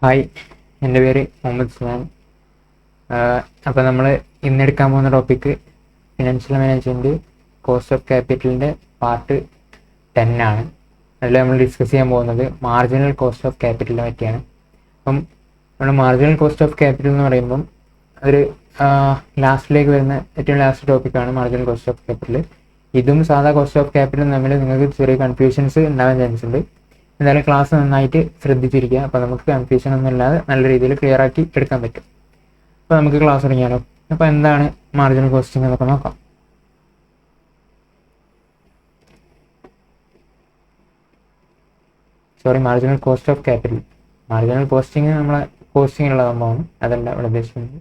Hi, എൻ്റെ പേര് മുഹമ്മദ് സുലാൻ. അപ്പോൾ നമ്മൾ ഇന്നെടുക്കാൻ പോകുന്ന topic financial management cost of ക്യാപിറ്റലിൻ്റെ പാർട്ട് 10 ആണ്. അതിൽ നമ്മൾ ഡിസ്കസ് ചെയ്യാൻ പോകുന്നത് മാർജിനൽ കോസ്റ്റ് ഓഫ് ക്യാപിറ്റലിനെ പറ്റിയാണ്. അപ്പം നമ്മൾ മാർജിനൽ കോസ്റ്റ് ഓഫ് ക്യാപിറ്റൽ എന്ന് പറയുമ്പം അതൊരു ലാസ്റ്റിലേക്ക് വരുന്ന ഏറ്റവും ലാസ്റ്റ് ടോപ്പിക്കാണ് മാർജിനൽ കോസ്റ്റ് ഓഫ് ക്യാപിറ്റൽ. ഇതും സാധാ കോസ്റ്റ് ഓഫ് ക്യാപിറ്റലും തമ്മിൽ നിങ്ങൾക്ക് ചെറിയ കൺഫ്യൂഷൻസ് ഉണ്ടാകാൻ ചാൻസ് ഉണ്ട്. എന്തായാലും ക്ലാസ് നന്നായിട്ട് ശ്രദ്ധിച്ചിരിക്കുക. അപ്പോൾ നമുക്ക് കൺഫ്യൂഷൻ ഒന്നും ഇല്ലാതെ നല്ല രീതിയിൽ ക്ലിയർ ആക്കി എടുക്കാൻ പറ്റും. അപ്പോൾ നമുക്ക് ക്ലാസ് തുടങ്ങിയാലോ. അപ്പോൾ എന്താണ് മാർജിനൽ കോസ്റ്റിംഗ് എന്നൊക്കെ നോക്കാം. Marginal cost of capital. Marginal costing നമ്മളെ കോസ്റ്റിംഗിലുള്ള സംഭവമാണ്, അതല്ല ഇവിടെ ഉദ്ദേശിക്കുന്നത്.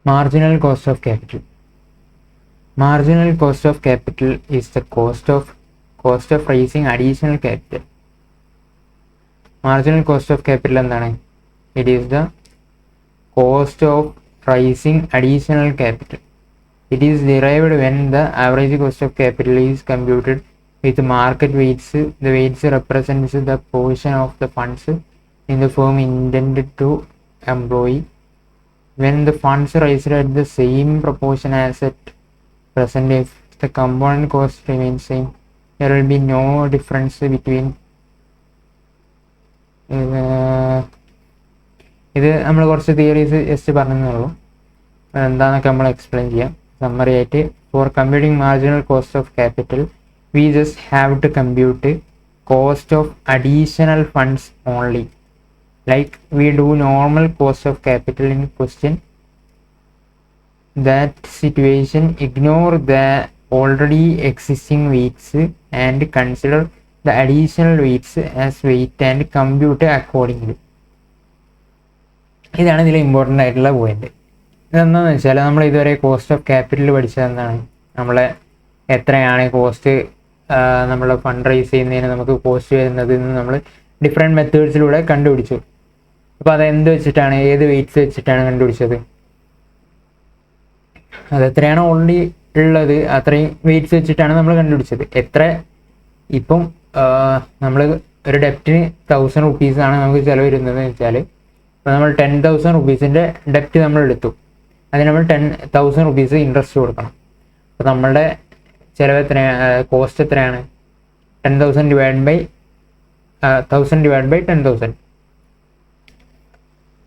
Marginal cost of capital. Marginal cost of capital is the cost of raising additional capital. Marginal cost of capital എന്താണ്? It is the cost of raising additional capital. It is derived when the average cost of capital is computed with market weights. The weights represents the portion of the funds in the firm intended to employ. When the funds raised at the same proportion as at present, if the component cost remains same, there will be no difference between ഇത് നമ്മൾ കുറച്ച് theories just പറഞ്ഞുള്ളൂ. എന്താണെന്നൊക്കെ നമ്മൾ explain ചെയ്യാം. Summary ആയിട്ട്, for computing marginal cost of capital we just have to compute cost of additional funds only. Like we do normal cost of capital in question. That situation, ignore the already existing weights and consider the additional weights as weight and compute accordingly. ഇതാണ് ഇതിൽ important ആയിട്ടുള്ള point. ഇതെന്താണെന്ന് വെച്ചാൽ, നമ്മൾ ഇതുവരെ cost of capital പഠിച്ചത് എന്താണ്? നമ്മളെ എത്രയാണ് കോസ്റ്റ്, നമ്മൾ ഫണ്ട് റൈസ് ചെയ്യുന്നതിന് നമുക്ക് കോസ്റ്റ് വരുന്നത് എന്ന് നമ്മൾ ഡിഫറെൻറ്റ് മെത്തേഡ്സിലൂടെ കണ്ടുപിടിച്ചു. അപ്പോൾ അതെന്ത് വെച്ചിട്ടാണ്, ഏത് വെയ്റ്റ്സ് വെച്ചിട്ടാണ് കണ്ടുപിടിച്ചത്? അതെത്രയാണോ ഓൾറെഡി ഉള്ളത് അത്രയും വെയ്റ്റ്സ് വെച്ചിട്ടാണ് നമ്മൾ കണ്ടുപിടിച്ചത്. ഇപ്പം നമ്മൾ ഒരു ഡെപ്റ്റിന് 1000 റുപ്പീസാണ് നമുക്ക് ചിലവ് വരുന്നത് വെച്ചാൽ, ഇപ്പോൾ നമ്മൾ 10,000 റുപ്പീസിൻ്റെ ഡെപ്റ്റ് നമ്മൾ എടുത്തു. അതിന് നമ്മൾ 10,000 റുപ്പീസ് ഇൻട്രസ്റ്റ് കൊടുക്കണം. അപ്പോൾ നമ്മളുടെ ചിലവ് എത്രയാണ്, കോസ്റ്റ് എത്രയാണ്? 10,000 ഡിവൈഡ് ബൈ 10,000.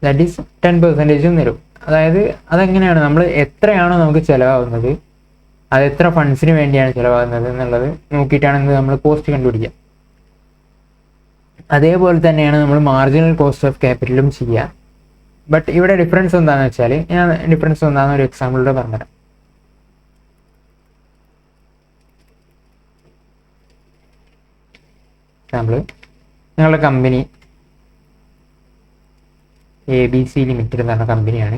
ദാറ്റ് ഈസ് 10% തരും. അതായത് അതെങ്ങനെയാണ്, നമ്മൾ എത്രയാണോ നമുക്ക് ചിലവാകുന്നത്, അത് എത്ര ഫണ്ട്സിന് വേണ്ടിയാണ് ചിലവാകുന്നത് എന്നുള്ളത് നോക്കിയിട്ടാണ് നമ്മൾ കോസ്റ്റ് കണ്ടുപിടിക്കുക. അതേപോലെ തന്നെയാണ് നമ്മൾ മാർജിനൽ കോസ്റ്റ് ഓഫ് ക്യാപിറ്റലും ചെയ്യുക. ബട്ട് ഇവിടെ ഡിഫറൻസ് എന്താണെന്ന് വെച്ചാൽ, ഞാൻ ഡിഫറൻസ് എന്താണെന്ന് ഒരു എക്സാമ്പിളിലൂടെ പറഞ്ഞുതരാം. എക്സാമ്പിൾ, നിങ്ങളുടെ കമ്പനി ABC ലിമിറ്റഡ് എന്ന് പറഞ്ഞ കമ്പനിയാണ്.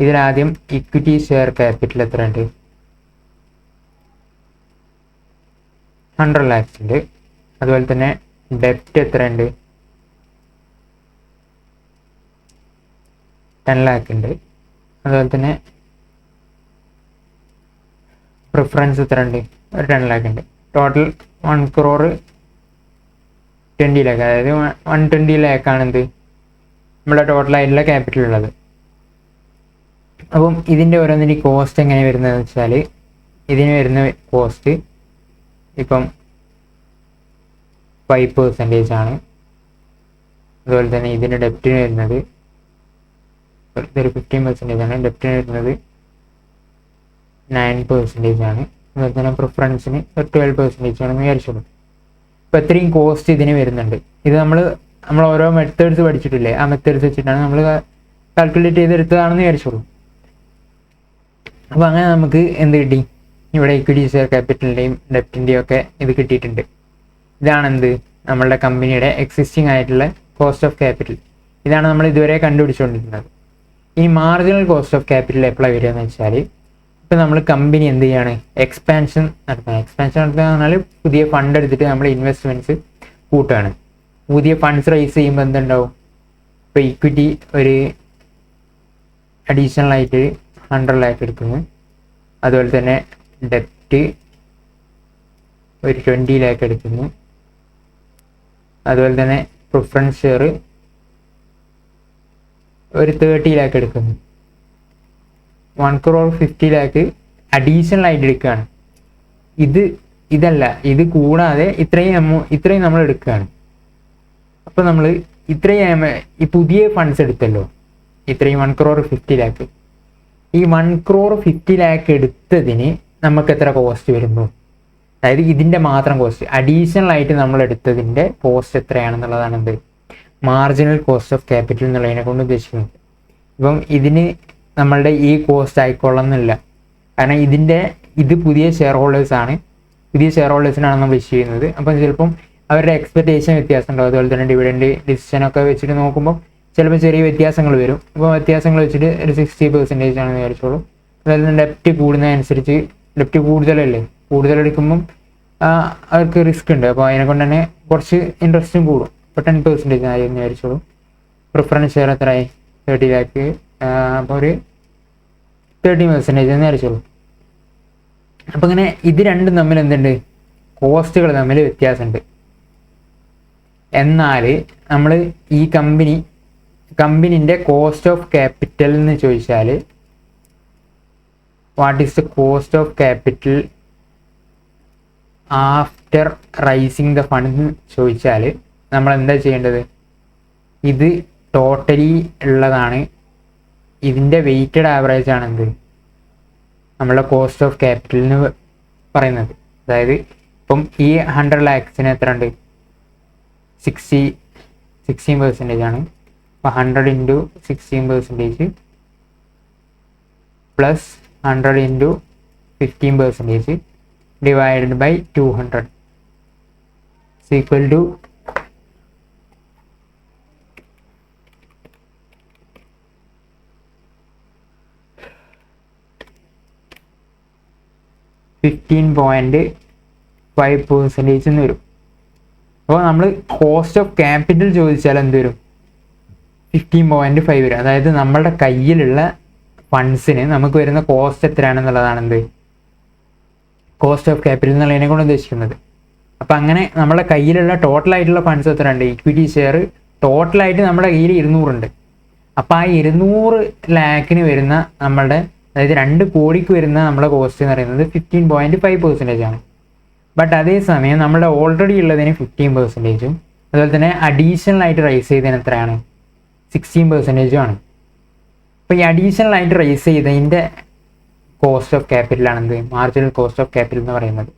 ഇതിലാദ്യം ഇക്വിറ്റി ഷെയർ ക്യാപിറ്റൽ എത്ര ഉണ്ട്? 100 lakhs ഉണ്ട്. അതുപോലെ തന്നെ ഡെപ്റ്റ് എത്ര ഉണ്ട്? 10 lakh ഉണ്ട്. അതുപോലെ തന്നെ പ്രിഫറൻസ് എത്ര ഉണ്ട്? ഒരു 10 lakh ഉണ്ട്. ടോട്ടൽ 1,20 lakh, അതായത് 120 lakh ആണ് എന്ത് നമ്മുടെ ടോട്ടലായിട്ടുള്ള ക്യാപിറ്റൽ ഉള്ളത്. അപ്പം ഇതിൻ്റെ ഓരോന്നിൻ്റെ കോസ്റ്റ് എങ്ങനെ വരുന്നതെന്ന് വെച്ചാൽ, ഇതിന് വരുന്ന കോസ്റ്റ് ഇപ്പം 5% ആണ്. അതുപോലെ തന്നെ ഇതിൻ്റെ ഡെപ്റ്റിന് വരുന്നത് ഇതൊരു 15% ആണ്. ഡെപ്റ്റിന് വരുന്നത് 9% ആണ്. അതുപോലെ തന്നെ പ്രിഫറൻസിന് 12% ആണെന്ന് വിചാരിച്ചോളൂ. അപ്പോൾ ഇത്രയും കോസ്റ്റ് ഇതിന് വരുന്നുണ്ട്. ഇത് നമ്മൾ ഓരോ മെത്തേഡ്സ് പഠിച്ചിട്ടില്ലേ, ആ മെത്തേഡ്സ് വെച്ചിട്ടാണ് നമ്മൾ കാൽക്കുലേറ്റ് ചെയ്തെടുത്തതാണെന്ന് വിചാരിച്ചോളൂ. അപ്പോൾ അങ്ങനെ നമുക്ക് എന്ത് കിട്ടി? ഇവിടെ ഇക്വിറ്റി ഷെയർ ക്യാപിറ്റലിൻ്റെയും ഡെപ്റ്റിൻ്റെയും ഒക്കെ ഇത് കിട്ടിയിട്ടുണ്ട്. ഇതാണെന്ത് നമ്മളുടെ കമ്പനിയുടെ എക്സിസ്റ്റിംഗ് ആയിട്ടുള്ള കോസ്റ്റ് ഓഫ് ക്യാപിറ്റൽ. ഇതാണ് നമ്മൾ ഇതുവരെ കണ്ടുപിടിച്ചുകൊണ്ടിരുന്നത്. ഇനി മാർജിനൽ കോസ്റ്റ് ഓഫ് ക്യാപിറ്റൽ എപ്പോഴാണ് വരിക എന്ന് വെച്ചാൽ, ഇപ്പം നമ്മൾ കമ്പനി എന്ത് ചെയ്യാണ്, എക്സ്പാൻഷൻ നടത്തുക എന്ന് പറഞ്ഞാൽ പുതിയ ഫണ്ട് എടുത്തിട്ട് നമ്മൾ ഇൻവെസ്റ്റ്മെൻറ്റ്സ് കൂട്ടുകയാണ്. പുതിയ ഫണ്ട്സ് റൈസ് ചെയ്യുമ്പോൾ എന്തുണ്ടാവും, ഇപ്പോൾ ഇക്വിറ്റി ഒരു അഡീഷണൽ ആയിട്ട് 100 lakh എടുക്കുന്നു. അതുപോലെ തന്നെ ഡെപ്റ്റ് ഒരു 20 lakh എടുക്കുന്നു. അതുപോലെ തന്നെ പ്രിഫറൻസ് ഷെയർ ഒരു 30 lakh എടുക്കുന്നു. 1,50 lakh അഡീഷണൽ ആയിട്ട് എടുക്കുകയാണ്. ഇത് കൂടാതെ ഇത്രയും നമ്മൾ എടുക്കുകയാണ്. അപ്പോൾ നമ്മൾ ഇത്രയും ഈ പുതിയ ഫണ്ട്സ് എടുത്തല്ലോ, ഇത്രയും 1,50 lakh. ഈ 1,50 lakh എടുത്തതിന് നമുക്ക് എത്ര കോസ്റ്റ് വരുന്നു, അതായത് ഇതിൻ്റെ മാത്രം കോസ്റ്റ്, അഡീഷണൽ ആയിട്ട് നമ്മൾ എടുത്തതിൻ്റെ കോസ്റ്റ് എത്രയാണെന്നുള്ളതാണ് എന്ത് മാർജിനൽ കോസ്റ്റ് ഓഫ് ക്യാപിറ്റൽ എന്നുള്ളതിനെ കൊണ്ട് ഉദ്ദേശിക്കുന്നത്. ഇപ്പം ഇതിന് നമ്മളുടെ ഈ കോസ്റ്റ് ആയിക്കൊള്ളുന്നില്ല, കാരണം ഇത് പുതിയ ഷെയർ ഹോൾഡേഴ്സാണ്, പുതിയ ഷെയർ ഹോൾഡേഴ്സിനാണ് നമ്മൾ ഇഷ്യൂ ചെയ്യുന്നത്. അപ്പം ചിലപ്പം അവരുടെ എക്സ്പെക്റ്റേഷൻ വ്യത്യാസം ഉണ്ടാവും. അതുപോലെ തന്നെ ഡിവിഡൻഡ് ഡിസിഷനൊക്കെ വെച്ചിട്ട് നോക്കുമ്പോൾ ചിലപ്പോൾ ചെറിയ വ്യത്യാസങ്ങൾ വരും. അപ്പോൾ വ്യത്യാസങ്ങൾ വെച്ചിട്ട് ഒരു 60% ആണെന്ന് വിചാരിച്ചോളൂ. അതായത് ഡെപ്റ്റ് കൂടുന്നതനുസരിച്ച്, ഡെപ്റ്റ് കൂടുതലെടുക്കുമ്പം അവർക്ക് റിസ്ക് ഉണ്ട്. അപ്പോൾ അതിനെ കൊണ്ട് തന്നെ കുറച്ച് ഇൻട്രസ്റ്റും കൂടും. ഇപ്പോൾ 10% ആയി എന്ന് വിചാരിച്ചോളൂ. പ്രിഫറൻസ് ഷെയർ എത്രയായി, 30 lakh. അപ്പോൾ ഒരു 30% എന്ന് വിചാരിച്ചോളൂ. അപ്പോൾ ഇങ്ങനെ ഇത് രണ്ടും തമ്മിൽ എന്തുണ്ട്, കോസ്റ്റുകൾ തമ്മിൽ വ്യത്യാസമുണ്ട്. എന്നാൽ നമ്മൾ ഈ കമ്പനീൻ്റെ കോസ്റ്റ് ഓഫ് ക്യാപിറ്റൽ എന്ന് ചോദിച്ചാൽ, what is the cost of capital after raising the fund എന്ന് ചോദിച്ചാൽ നമ്മൾ എന്താ ചെയ്യേണ്ടത്, ഇത് ടോട്ടലി ഉള്ളതാണ്, ഇതിൻ്റെ വെയ്റ്റഡ് ആവറേജ് ആണെന്ത് നമ്മളുടെ കോസ്റ്റ് ഓഫ് ക്യാപിറ്റൽ എന്ന് പറയുന്നത്. അതായത് ഇപ്പം ഈ 100 lakhsന് എത്ര ഉണ്ട്, 16% ആണ്. അപ്പോൾ 100 into 16% plus 100 into 15% divided by 200 is equal to 15.5% എന്ന് വരും. അപ്പോൾ നമ്മൾ കോസ്റ്റ് ഓഫ് ക്യാപിറ്റൽ ചോദിച്ചാൽ എന്ത് വരും, 15.5 വരും. അതായത് നമ്മളുടെ കയ്യിലുള്ള ഫണ്ട്സിന് നമുക്ക് വരുന്ന കോസ്റ്റ് എത്രയാണെന്നുള്ളതാണ് എന്ത് കോസ്റ്റ് ഓഫ് ക്യാപിറ്റൽ എന്നുള്ളതിനെ കൊണ്ട് ഉദ്ദേശിക്കുന്നത്. അപ്പം അങ്ങനെ നമ്മുടെ കയ്യിലുള്ള ടോട്ടലായിട്ടുള്ള ഫണ്ട്സ് എത്ര ഉണ്ട്, ഇക്വിറ്റി ഷെയർ ടോട്ടലായിട്ട് നമ്മുടെ കയ്യിൽ 200 ഉണ്ട്. അപ്പോൾ ആ 200 lakhന് വരുന്ന നമ്മളുടെ, അതായത് 2 കോടിക്ക് വരുന്ന നമ്മുടെ കോസ്റ്റ് എന്ന് പറയുന്നത് 15.5% ആണ്. ബട്ട് അതേസമയം നമ്മുടെ ഓൾറെഡി ഉള്ളതിന് 15%, അതുപോലെ തന്നെ അഡീഷണൽ ആയിട്ട് റൈസ് ചെയ്തതിന് എത്രയാണ്, 16% ആണ്. അപ്പോൾ ഈ അഡീഷണൽ ആയിട്ട് റൈസ് ചെയ്തതിൻ്റെ കോസ്റ്റ് ഓഫ് ക്യാപിറ്റലാണെന്ത് മാർജിനൽ കോസ്റ്റ് ഓഫ് ക്യാപിറ്റൽ എന്ന് പറയുന്നത്.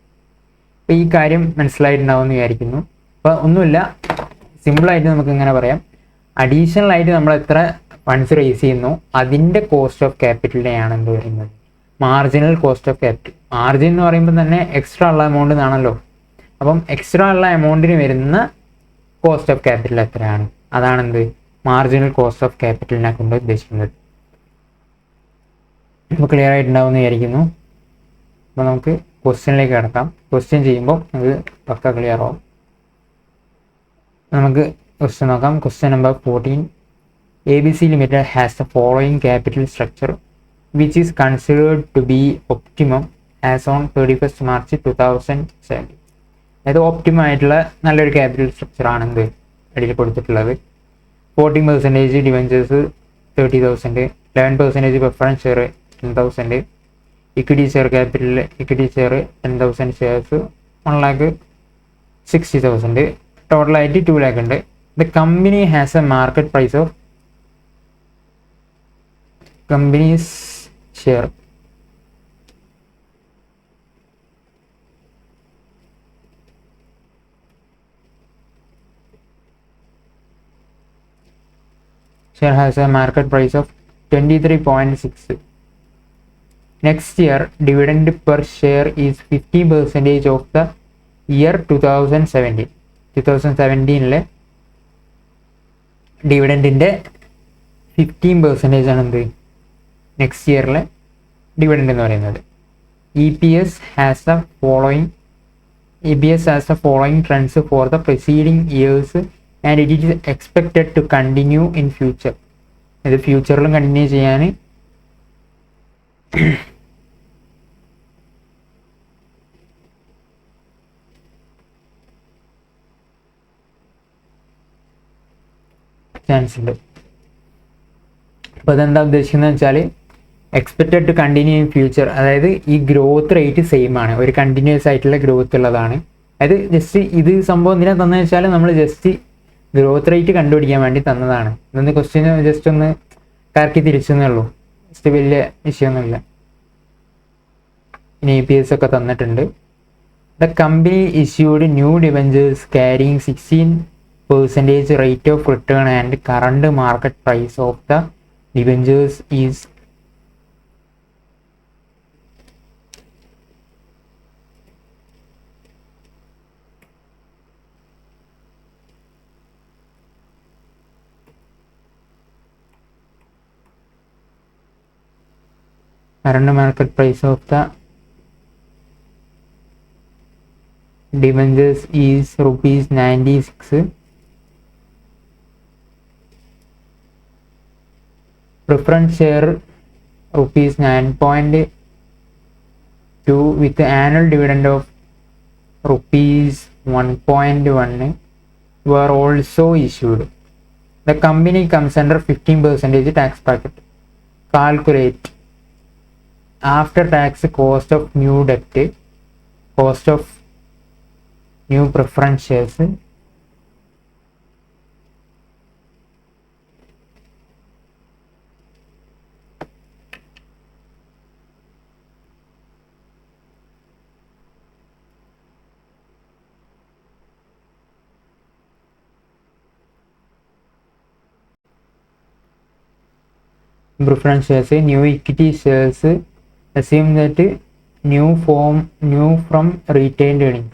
അപ്പോൾ ഈ കാര്യം മനസ്സിലായിട്ടുണ്ടാവുമെന്ന് വിചാരിക്കുന്നു. അപ്പോൾ ഒന്നുമില്ല, സിമ്പിളായിട്ട് നമുക്ക് ഇങ്ങനെ പറയാം, അഡീഷണൽ ആയിട്ട് നമ്മൾ എത്ര ഫണ്ട്സ് റൈസ് ചെയ്യുന്നു അതിൻ്റെ കോസ്റ്റ് ഓഫ് ക്യാപിറ്റലിനെയാണ് എന്ത് പറയുന്നത് marginal cost of capital. Margin എന്ന് പറയുമ്പോൾ തന്നെ എക്സ്ട്രാ ഉള്ള എമൗണ്ട് എന്നാണല്ലോ. അപ്പം എക്സ്ട്രാ ഉള്ള എമൗണ്ടിന് വരുന്ന കോസ്റ്റ് ഓഫ് ക്യാപിറ്റൽ എത്രയാണ്, അതാണെന്ത് മാർജിനൽ കോസ്റ്റ് ഓഫ് ക്യാപിറ്റലിനെ കൊണ്ട് ഉദ്ദേശിക്കുന്നത്. ഇപ്പോൾ ക്ലിയർ ആയിട്ടുണ്ടാവുമെന്ന് വിചാരിക്കുന്നു. അപ്പോൾ നമുക്ക് ക്വസ്റ്റ്യനിലേക്ക് കിടക്കാം. ക്വസ്റ്റ്യൻ ചെയ്യുമ്പോൾ നമുക്ക് പക്ക ക്ലിയർ ആവും. നമുക്ക് ക്വസ്റ്റ്യൻ നോക്കാം. Question number 14. ABC Limited has the following capital structure which is considered to be optimum as on 31st March 2017. അതായത് ഒപ്റ്റിമം ആയിട്ടുള്ള നല്ലൊരു ക്യാപിറ്റൽ സ്ട്രക്ചർ ആണെന്ത് അടിയിൽ കൊടുത്തിട്ടുള്ളത്. 14% debentures 30,000, 11% preference share 10,000, equity share capital equity share 10,000 shares 1,60,000, ടോട്ടലായിട്ട് 2 lakh ഉണ്ട്. The company has a market price of company's share has a market price of 23.6. Next year dividend per share is 50% of the year 2017. 2017 ഡിവിഡൻറ്റിൻ്റെ 15% ആണ് എന്ത് next ഇയറിലെ dividend എന്ന് പറയുന്നത്. EPS has the following trends for the preceding years and it is expected to continue in future. ഇത് ഫ്യൂച്ചറിലും continue ചെയ്യാൻ chance ഉണ്ട്. അപ്പോൾ അതെന്താ ഉദ്ദേശിക്കുന്നത് വെച്ചാൽ expected to continue in future, അതായത് ഈ ഗ്രോത്ത് റേറ്റ് സെയിം ആണ്, ഒരു കണ്ടിന്യൂസ് ആയിട്ടുള്ള ഗ്രോത്ത് ഉള്ളതാണ്. അതായത് ജസ്റ്റ് ഇത് സംഭവം എന്തിനാ തന്നെന്ന് വെച്ചാൽ നമ്മൾ ജസ്റ്റ് ഗ്രോത്ത് റേറ്റ് കണ്ടുപിടിക്കാൻ വേണ്ടി തന്നതാണ്. ഇതൊന്ന് ക്വസ്റ്റ്യൻ ജസ്റ്റ് ഒന്ന് കറക്കി തിരിച്ചെന്നേ ഉള്ളൂ, ജസ്റ്റ് വലിയ വിഷയമൊന്നുമില്ല. ഇനി EPS ഒക്കെ തന്നിട്ടുണ്ട്. The company issued new debentures carrying 16% rate of return and current market price of the debentures is current market price of the debentures is ₹96. Preference share ₹9.2 with annual dividend of ₹1.1 were also issued. The company comes under 15% tax bracket. Calculate after tax cost of new debt, cost of new preference shares, preference shares, new equity shares, assume that new from retained earnings.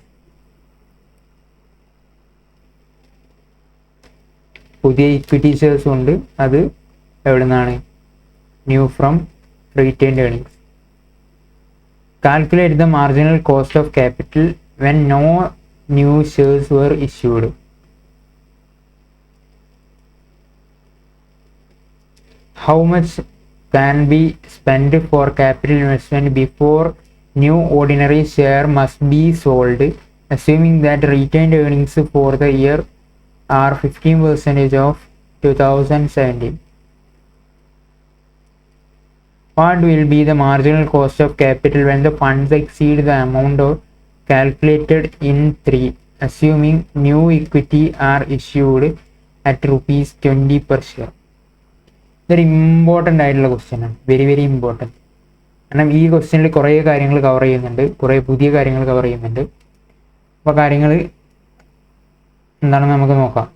പുതിയ equity shares ഉണ്ട്, അത് എവിടെ നിന്നാണ്? New from retained earnings. Calculate the marginal cost of capital when no new shares were issued. How much can be spent for capital investment before new ordinary share must be sold, assuming that retained earnings for the year are 15% of 2017. What will be the marginal cost of capital when the funds exceed the amount calculated in 3, assuming new equity are issued at ₹20 per share? ഇതൊരു important ആയിട്ടുള്ള ക്വസ്റ്റ്യനാണ്, very very important. കാരണം ഈ ക്വസ്റ്റ്യനിൽ കുറേ കാര്യങ്ങൾ cover ചെയ്യുന്നുണ്ട്, കുറേ പുതിയ കാര്യങ്ങൾ കവർ ചെയ്യുന്നുണ്ട്. അപ്പോൾ കാര്യങ്ങൾ എന്താണെന്ന് നമുക്ക് നോക്കാം.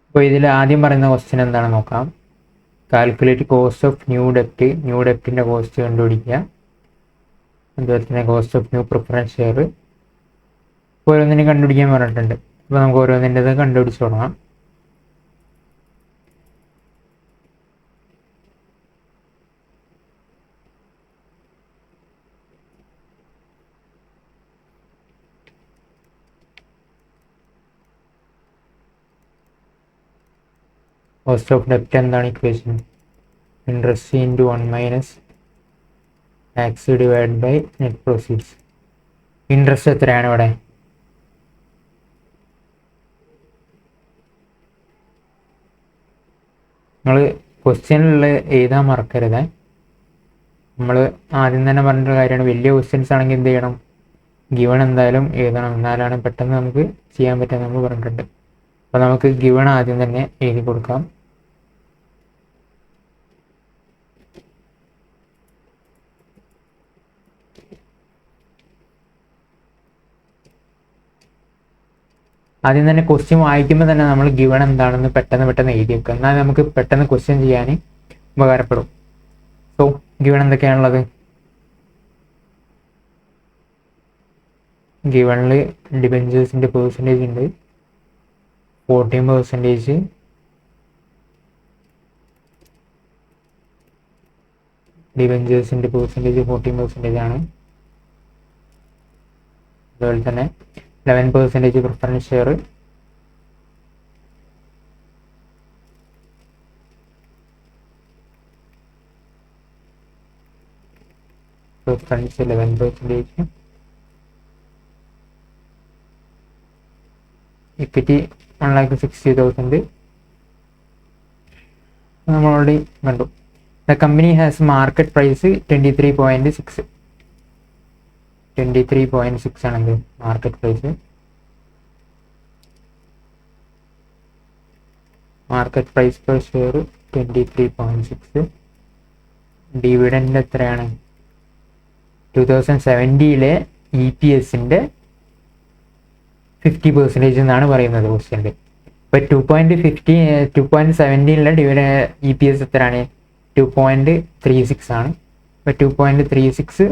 അപ്പോൾ ഇതിൽ ആദ്യം പറയുന്ന ക്വസ്റ്റ്യൻ എന്താണെന്ന് നോക്കാം. കാൽക്കുലേറ്റ് കോസ്റ്റ് ഓഫ് ന്യൂ ഡെപ്റ്റിൻ്റെ കോസ്റ്റ് കണ്ടുപിടിക്കുക. അതുപോലെ തന്നെ cost of new preference share ഓരോന്നിനും കണ്ടുപിടിക്കാൻ പറഞ്ഞിട്ടുണ്ട്. അപ്പോൾ നമുക്ക് ഓരോന്നിൻ്റെത് കണ്ടുപിടിച്ച് തുടങ്ങാം. കോസ്റ്റ് ഓഫ് ഡെപ്റ്റ് എന്താണ് equation? Interest into 1 - tax divide by net proceeds. Interest എത്രയാണ് ഇവിടെ? നിങ്ങൾ ക്വസ്റ്റ്യനിലുള്ള എഴുതാൻ മറക്കരുത്. നമ്മൾ ആദ്യം തന്നെ പറഞ്ഞൊരു കാര്യമാണ്, വലിയ ക്വസ്റ്റ്യൻസ് ആണെങ്കിൽ എന്ത് ചെയ്യണം? ഗിവൺ എന്തായാലും എഴുതണം, എന്നാലാണ് പെട്ടെന്ന് നമുക്ക് ചെയ്യാൻ പറ്റുക നമ്മൾ പറഞ്ഞിട്ടുണ്ട്. അപ്പോൾ നമുക്ക് ഗിവൺ ആദ്യം തന്നെ എഴുതി കൊടുക്കാം. ആദ്യം തന്നെ ക്വസ്റ്റ്യൻ വായിക്കുമ്പോൾ തന്നെ നമ്മൾ ഗിവൺ എന്താണെന്ന് പെട്ടെന്ന് എഴുതി വെക്കുക, എന്നാൽ നമുക്ക് പെട്ടെന്ന് ക്വസ്റ്റ്യൻ ചെയ്യാൻ ഉപകാരപ്പെടും. സോ ഗിവൺ എന്തൊക്കെയാണുള്ളത്? ഗിവണിൽ ഡിബെഞ്ചേഴ്സിൻ്റെ പെർസെൻറ്റേജ് ഉണ്ട് 14%, ഡിബഞ്ചേഴ്സിൻ്റെ പെർസെൻറ്റേജ് 14% ആണ്. അതുപോലെ തന്നെ 11% പ്രിഫറൻസ് ഷെയർ, പ്രിഫറൻസ് 11%, ഇക്വിറ്റി 1,60,000 നമ്മൾ ഓൾറെഡി കണ്ടു. The company has market price 23.6. 23.6 ആണെന്ത് market price. Market price per share 23.6. Dividend എത്രയാണ്? 2017 EPSൻ്റെ 50% എന്നാണ് പറയുന്നത് ക്വസ്റ്റ്യനിൽ. ഇപ്പോൾ 2.17 EPS എത്രയാണ്? 2.36 ആണ്. ഇപ്പോൾ 2.36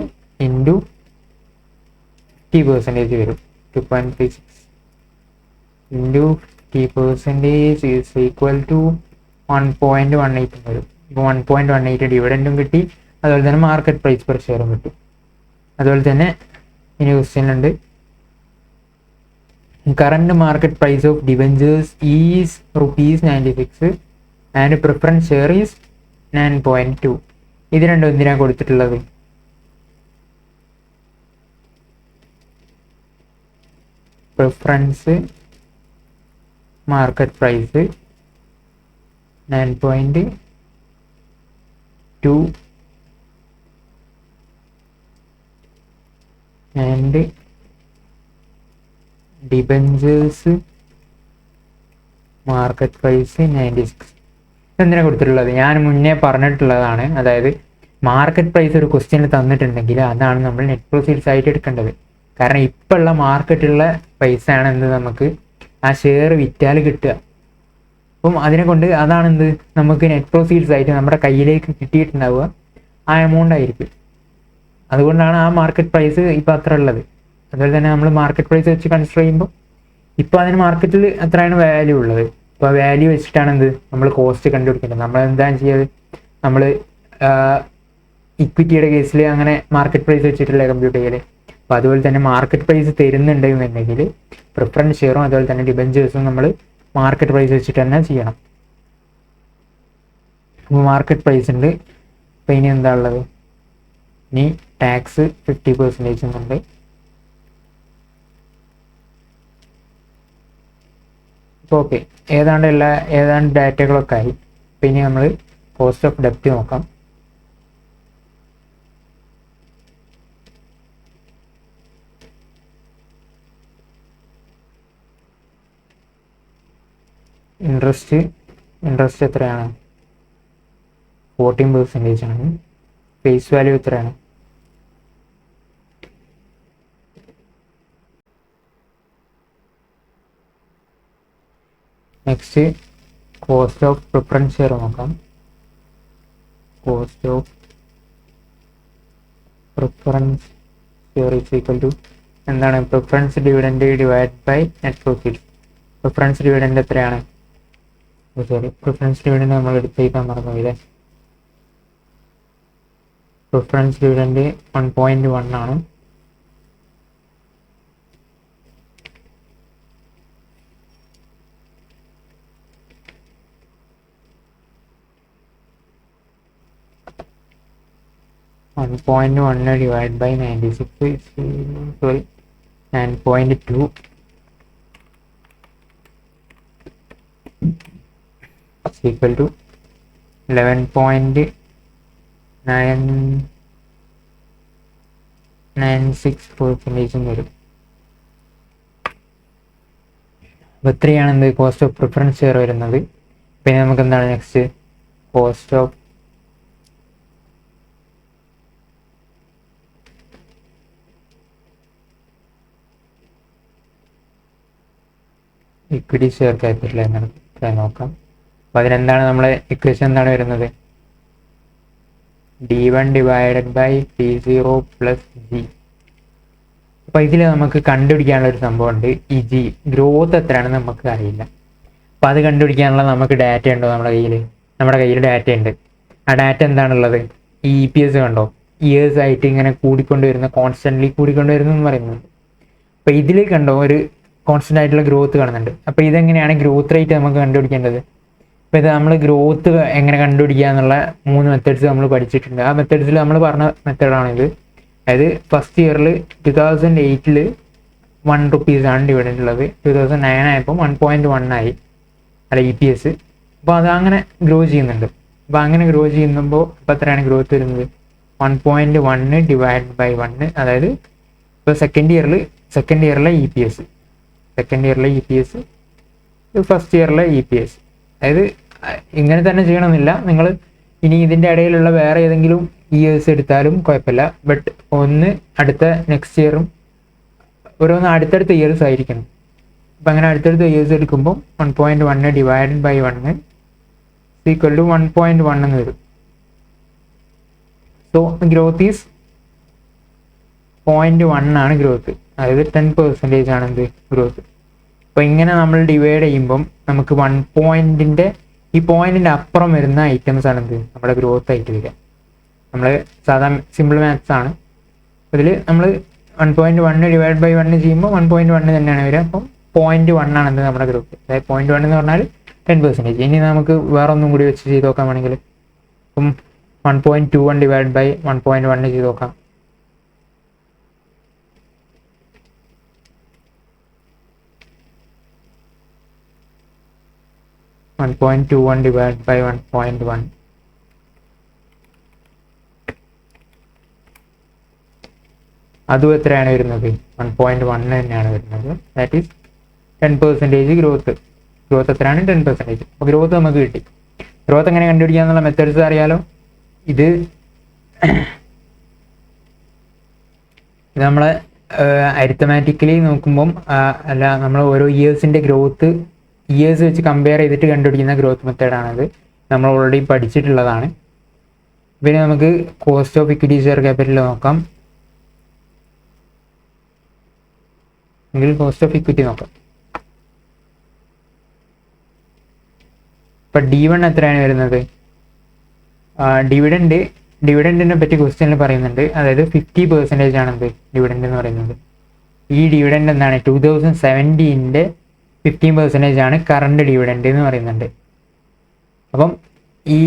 ഇൻറ്റു 50% വരും. 2.36 ഇൻറ്റു 50% ഈസ് ഈക്വൽ ടു 1.18 വരും. ഇപ്പോൾ 1.18 ഡിവിഡൻറ്റും കിട്ടി, അതുപോലെ തന്നെ മാർക്കറ്റ് പ്രൈസ് പെർ ഷെയറും കിട്ടും. അതുപോലെ തന്നെ ഇനി ക്വസ്റ്റ്യനുണ്ട്, current market price of debentures is ₹96 and preference share is 9.2. ഇത് രണ്ടും എന്തിനാണ് കൊടുത്തിട്ടുള്ളത്? Preference market price 9.2 and debentures market price 96. എന്തിനാണ് കൊടുത്തിട്ടുള്ളത്? ഞാൻ മുന്നേ പറഞ്ഞിട്ടുള്ളതാണ്. അതായത് മാർക്കറ്റ് പ്രൈസ് ഒരു ക്വസ്റ്റ്യനിൽ തന്നിട്ടുണ്ടെങ്കിൽ അതാണ് നമ്മൾ നെറ്റ് പ്രൊസീഡ്സ് ആയിട്ട് എടുക്കേണ്ടത്. കാരണം ഇപ്പോൾ ഉള്ള മാർക്കറ്റുള്ള പൈസ ആണ് എന്ത് നമുക്ക് ആ ഷെയർ വിറ്റാൽ കിട്ടുക. അപ്പം അതിനെ കൊണ്ട് അതാണെന്ത് നമുക്ക് നെറ്റ് പ്രൊസീഡ്സ് ആയിട്ട് നമ്മുടെ കയ്യിലേക്ക് കിട്ടിയിട്ടുണ്ടാവുക ആ എമൗണ്ട് ആയിരിക്കും. അതുകൊണ്ടാണ് ആ മാർക്കറ്റ് പ്രൈസ് ഇപ്പോൾ അത്ര ഉള്ളത്. അതുപോലെ തന്നെ നമ്മൾ മാർക്കറ്റ് പ്രൈസ് വെച്ച് കൺസിഡർ ചെയ്യുമ്പോൾ ഇപ്പോൾ അതിന് മാർക്കറ്റിൽ എത്രയാണ് വാല്യൂ ഉള്ളത്. ഇപ്പോൾ വാല്യൂ വെച്ചിട്ടാണ് എന്ത് നമ്മൾ കോസ്റ്റ് കണ്ടുപിടിക്കേണ്ടത്. നമ്മൾ എന്താണ് ചെയ്യുന്നത്? നമ്മൾ ഇക്വിറ്റിയുടെ കേസിൽ അങ്ങനെ മാർക്കറ്റ് പ്രൈസ് വെച്ചിട്ടുള്ള കമ്പ്യൂട്ട് ചെയ്യൽ. അപ്പോൾ അതുപോലെ തന്നെ മാർക്കറ്റ് പ്രൈസ് തരുന്നുണ്ടെന്നുണ്ടെങ്കിൽ പ്രിഫറൻസ് ഷെയറും അതുപോലെ തന്നെ ഡിബഞ്ചേഴ്സും നമ്മൾ മാർക്കറ്റ് പ്രൈസ് വെച്ചിട്ട് തന്നെ ചെയ്യണം. അപ്പോൾ മാർക്കറ്റ് പ്രൈസ് ഉണ്ട്. അപ്പോൾ ഇനി എന്താ ഉള്ളത്? ഇനി ടാക്സ് 50% എന്നുണ്ട്. അപ്പോൾ ഓക്കെ, ഏതാണ്ട് ഡാറ്റകളൊക്കെ ആയി. അപ്പോൾ ഇനി നമ്മൾ കോസ്റ്റ് ഓഫ് ഡെപ്റ്റ് നോക്കാം. ഇൻട്രസ്റ്റ് എത്രയാണ്? 14% ആണ്. ഫേസ് വാല്യൂ എത്രയാണ്? Next cost of preference share നോക്കാം. Cost of preference share is equal to എന്താണ്? Preference dividend divide by net profit. Preference dividend എത്രയാണ്? പ്രിഫറൻസ് ഡിവിഡൻഡ് നമ്മൾ എടുത്തേക്കാൻ മറന്നുപോയില്ലേ. പ്രിഫറൻസ് ഡിവിഡൻഡ് 1.1 ആണ്. divided by 96 sorry 9.2 is equal to 11.996% വരും. അപ്പോൾ ഇത്രയാണ് എന്ത് കോസ്റ്റ് ഓഫ് പ്രിഫറൻസ് ഷെയർ വരുന്നത്. പിന്നെ നമുക്ക് എന്താണ് next? Cost of equity share capital എന്നാണ് നോക്കാം. അപ്പോൾ അതിനെന്താണ് നമ്മളെ ഇക്വേഷൻ എന്താണ് വരുന്നത്? D1 divided by P0 plus G. അപ്പോൾ ഇതിൽ നമുക്ക് കണ്ടുപിടിക്കാനുള്ള ഒരു സംഭവമുണ്ട്. ഈ ജി ഗ്രോത്ത് എത്രയാണെന്ന് നമുക്ക് അറിയില്ല. അപ്പോൾ അത് കണ്ടുപിടിക്കാനുള്ള നമുക്ക് ഡാറ്റ ഉണ്ടോ നമ്മുടെ കയ്യിൽ? നമ്മുടെ കയ്യിൽ ഡാറ്റ ഉണ്ട്. ആ ഡാറ്റ എന്താണുള്ളത്? ഈ EPS കണ്ടോ, ഇയേഴ്സ് ആയിട്ട് ഇങ്ങനെ കൂടിക്കൊണ്ടുവരുന്ന, കോൺസ്റ്റൻ്റ്ലി കൂടിക്കൊണ്ടുവരുന്നു എന്ന് പറയുന്നത്. അപ്പോൾ ഇതിൽ കണ്ടോ ഒരു കോൺസ്റ്റൻ്റ് ആയിട്ടുള്ള ഗ്രോത്ത് കാണുന്നുണ്ട്. അപ്പോൾ ഇതെങ്ങനെയാണ് ഗ്രോത്ത് റേറ്റ് നമുക്ക് കണ്ടുപിടിക്കേണ്ടത്? അപ്പോൾ ഇത് നമ്മൾ ഗ്രോത്ത് എങ്ങനെ കണ്ടുപിടിക്കുക എന്നുള്ള 3 മെത്തേഡ്സ് നമ്മൾ പഠിച്ചിട്ടുണ്ട്. ആ മെത്തേഡ്സിൽ നമ്മൾ പറഞ്ഞ മെത്തേഡാണിത്. അതായത് ഫസ്റ്റ് ഇയറിൽ 2008 1 റുപ്പീസാണ് ഡിവിഡൻഡ് ഉള്ളത്. 2009 ആയപ്പോൾ 1.1 ആയി അല്ല EPS. അപ്പോൾ അത് അങ്ങനെ ഗ്രോ ചെയ്യുന്നുണ്ട്. അപ്പോൾ അങ്ങനെ ഗ്രോ ചെയ്യുമ്പോൾ ഇപ്പോൾ എത്രയാണ് ഗ്രോത്ത് വരുന്നത്? 1.1 ഡിവൈഡ് ബൈ 1. അതായത് ഇപ്പോൾ സെക്കൻഡ് ഇയറിലെ EPS, ഫസ്റ്റ് ഇയറിലെ EPS. അതായത് ഇങ്ങനെ തന്നെ ചെയ്യണമെന്നില്ല. നിങ്ങൾ ഇനി ഇതിൻ്റെ ഇടയിലുള്ള വേറെ ഏതെങ്കിലും ഇയേഴ്സ് എടുത്താലും കുഴപ്പമില്ല. ബട്ട് ഒന്ന് അടുത്ത നെക്സ്റ്റ് ഇയറും ഓരോന്ന് അടുത്തടുത്ത ഇയേഴ്സ് ആയിരിക്കണം. അപ്പം അങ്ങനെ അടുത്തടുത്ത ഇയേഴ്സ് എടുക്കുമ്പോൾ 1.1 ഡിവൈഡ് ബൈ 1 ഈക്വൽ ടു 1.1 എന്ന് വരും. സോ ഗ്രോത്ത് ഈസ് 0.1 ആണ് ഗ്രോത്ത്. അതായത് 10% ആണ് എന്ത് ഗ്രോത്ത്. അപ്പോൾ ഇങ്ങനെ നമ്മൾ ഡിവൈഡ് ചെയ്യുമ്പം നമുക്ക് 1 പോയിൻറ്റിൻ്റെ ഈ പോയിന്റിൻ്റെ അപ്പുറം വരുന്ന ഐറ്റംസ് ആണ് എന്ത് നമ്മുടെ ഗ്രോത്ത് ആയിട്ട് വരിക. നമ്മൾ സാധാരണ സിമ്പിൾ മാത്സ് ആണ്. ഇതിൽ നമ്മൾ 1.1 ഡിവൈഡ് ബൈ 1 ചെയ്യുമ്പോൾ 1.1 തന്നെയാണ് വരിക. അപ്പം 0.1 ആണ് എന്ത് നമ്മുടെ ഗ്രോത്ത്. അതായത് 0.1 എന്ന് പറഞ്ഞാൽ 10%. ഇനി നമുക്ക് വേറെ ഒന്നും കൂടി വെച്ച് ചെയ്ത് നോക്കാൻ വേണമെങ്കിൽ ഇപ്പം 1.21 ഡിവൈഡ് ബൈ 1.1 ചെയ്ത് നോക്കാം. divided by 1.1. അതും എത്രയാണ് വരുന്നത്? 1.1 തന്നെയാണ് വരുന്നത്. That is 10% growth. എത്രയാണ്? 10%. അപ്പോൾ ഗ്രോത്ത് നമുക്ക് കിട്ടി. ഗ്രോത്ത് എങ്ങനെ കണ്ടുപിടിക്കുക എന്നുള്ള മെത്തേഡ്സ് അറിയാലോ. ഇത് നമ്മളെ അരിത്തമാറ്റിക്കലി നോക്കുമ്പം അല്ല, നമ്മൾ ഓരോ ഇയേഴ്സിൻ്റെ ഗ്രോത്ത് ഇയേഴ്സ് വെച്ച് കമ്പയർ ചെയ്തിട്ട് കണ്ടുപിടിക്കുന്ന ഗ്രോത്ത് മെത്തേഡാണത്. നമ്മൾ ഓൾറെഡി പഠിച്ചിട്ടുള്ളതാണ്. പിന്നെ നമുക്ക് cost of equity share capital നോക്കാം. എങ്കിൽ കോസ്റ്റ് ഓഫ് ഇക്വിറ്റി നോക്കാം. ഇപ്പം D1 എത്രയാണ് വരുന്നത്? ഡിവിഡൻറ്റിനെ പറ്റി ക്വസ്റ്റ്യനിൽ പറയുന്നുണ്ട്. അതായത് 50% ആണെന്ത് ഡിവിഡൻറ്റ് എന്ന് പറയുന്നത്. ഈ ഡിവിഡൻറ്റ് എന്താണ്? 2017 15% ആണ് കറണ്ട് ഡിവിഡൻറ്റ് എന്ന് പറയുന്നുണ്ട്. അപ്പം ഈ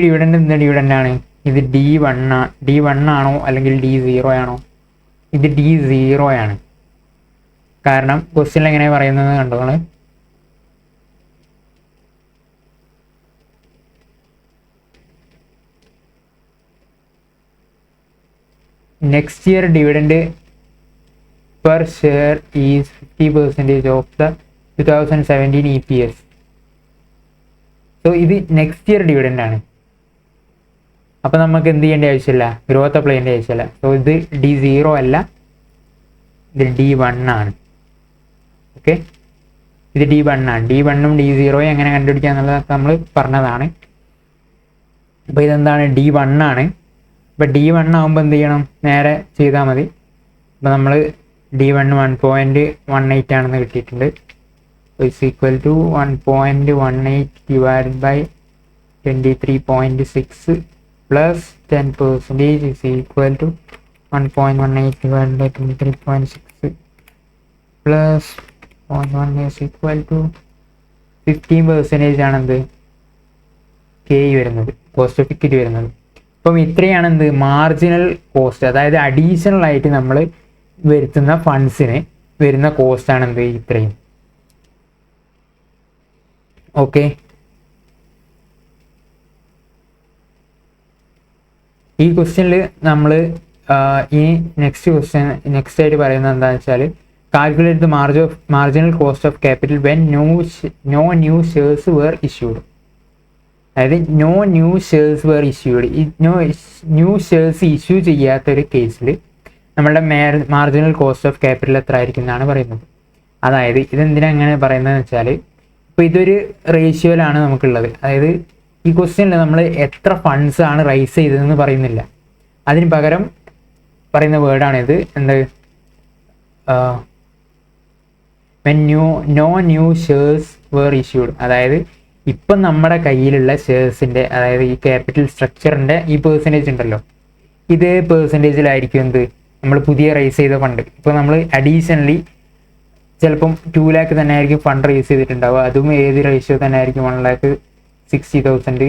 ഡിവിഡൻറ്റ് എന്ത് ഡിവിഡൻ്റ് ആണ്? ഇത് D1 ആണോ അല്ലെങ്കിൽ D0 ആണോ? ഇത് D0 ആണ്. കാരണം ക്വസ്റ്റ്യനിൽ എങ്ങനെയാണ് പറയുന്നത് കണ്ടോളെ. Next year dividend per share is 50% of the 2017 EPS. So ഇത് നെക്സ്റ്റ് ഇയർ ഡിവിഡൻ്റ് ആണ്. അപ്പോൾ നമുക്ക് എന്ത് ചെയ്യേണ്ട ആവശ്യമില്ല? ഗ്രോത്ത് അപ്ലൈ ചെയ്യേണ്ട ആവശ്യമില്ല. സോ ഇത് D0 അല്ല, ഇത് D1 ആണ്. ഓക്കെ, ഇത് D1 ആണ്. D1ഉം D0 എങ്ങനെ കണ്ടുപിടിക്കുക എന്നുള്ളതൊക്കെ നമ്മൾ പറഞ്ഞതാണ്. അപ്പോൾ ഇതെന്താണ്? D1 ആണ്. അപ്പോൾ D1 ആകുമ്പോൾ എന്ത് ചെയ്യണം? നേരെ ചെയ്താൽ മതി. അപ്പോൾ നമ്മൾ D1 1.18 ആണെന്ന് കിട്ടിയിട്ടുണ്ട്. It's equal to 1.18 divide by 23.6 plus 10% is equal to 1.18 divide by 23.6 plus 0.1 is equal to 15% ആണെന്ത് കെ വരുന്നത്, കോസ്റ്റ് ഓഫ് ഇക്വിറ്റി വരുന്നത്. അപ്പം ഇത്രയാണ് എന്ത് മാർജിനൽ കോസ്റ്റ്. അതായത് അഡീഷണൽ ആയിട്ട് നമ്മൾ വരുത്തുന്ന ഫണ്ട്സിന് വരുന്ന കോസ്റ്റ് ആണ് എന്ത് ഇത്രയും. ഓക്കെ, ഈ ക്വസ്റ്റ്യനിൽ നമ്മൾ ഈ നെക്സ്റ്റ് ആയിട്ട് പറയുന്നത് എന്താണെന്ന് വെച്ചാൽ calculate the marginal cost of capital when no new shares were issued. അതായത് no new shares were issued. ഈ ന്യൂ ഷെയർസ് ഇഷ്യൂ ചെയ്യാത്തൊരു കേസിൽ നമ്മളുടെ മാർജിനൽ കോസ്റ്റ് ഓഫ് ക്യാപിറ്റൽ എത്ര ആയിരിക്കും എന്നാണ് പറയുന്നത്. അതായത് ഇതെന്തിനാണ് അങ്ങനെ പറയുന്നതെന്ന് വെച്ചാൽ ഇപ്പോൾ ഇതൊരു റേഷ്യോയിലാണ് നമുക്കുള്ളത്. അതായത് ഈ ക്വസ്റ്റ്യനിൽ നമ്മൾ എത്ര ഫണ്ട്സ് ആണ് റൈസ് ചെയ്തതെന്ന് പറയുന്നില്ല. അതിന് പകരം പറയുന്ന വേർഡാണിത്. എന്ത്? When no new shares were issued. അതായത് ഇപ്പം നമ്മുടെ കയ്യിലുള്ള ഷെയർസിൻ്റെ, അതായത് ഈ ക്യാപിറ്റൽ സ്ട്രക്ചറിൻ്റെ ഈ പെർസെൻറ്റേജ് ഉണ്ടല്ലോ, ഇതേ പെർസെൻറ്റേജിലായിരിക്കും എന്ത് നമ്മൾ പുതിയ റേസ് ചെയ്ത ഫണ്ട്. ഇപ്പോൾ നമ്മൾ അഡീഷണലി ചിലപ്പം 2 lakh തന്നെ ആയിരിക്കും ഫണ്ട് റേസ് ചെയ്തിട്ടുണ്ടാവുക. അതും ഏത് റേഷ്യോ തന്നെ ആയിരിക്കും, 1,60,000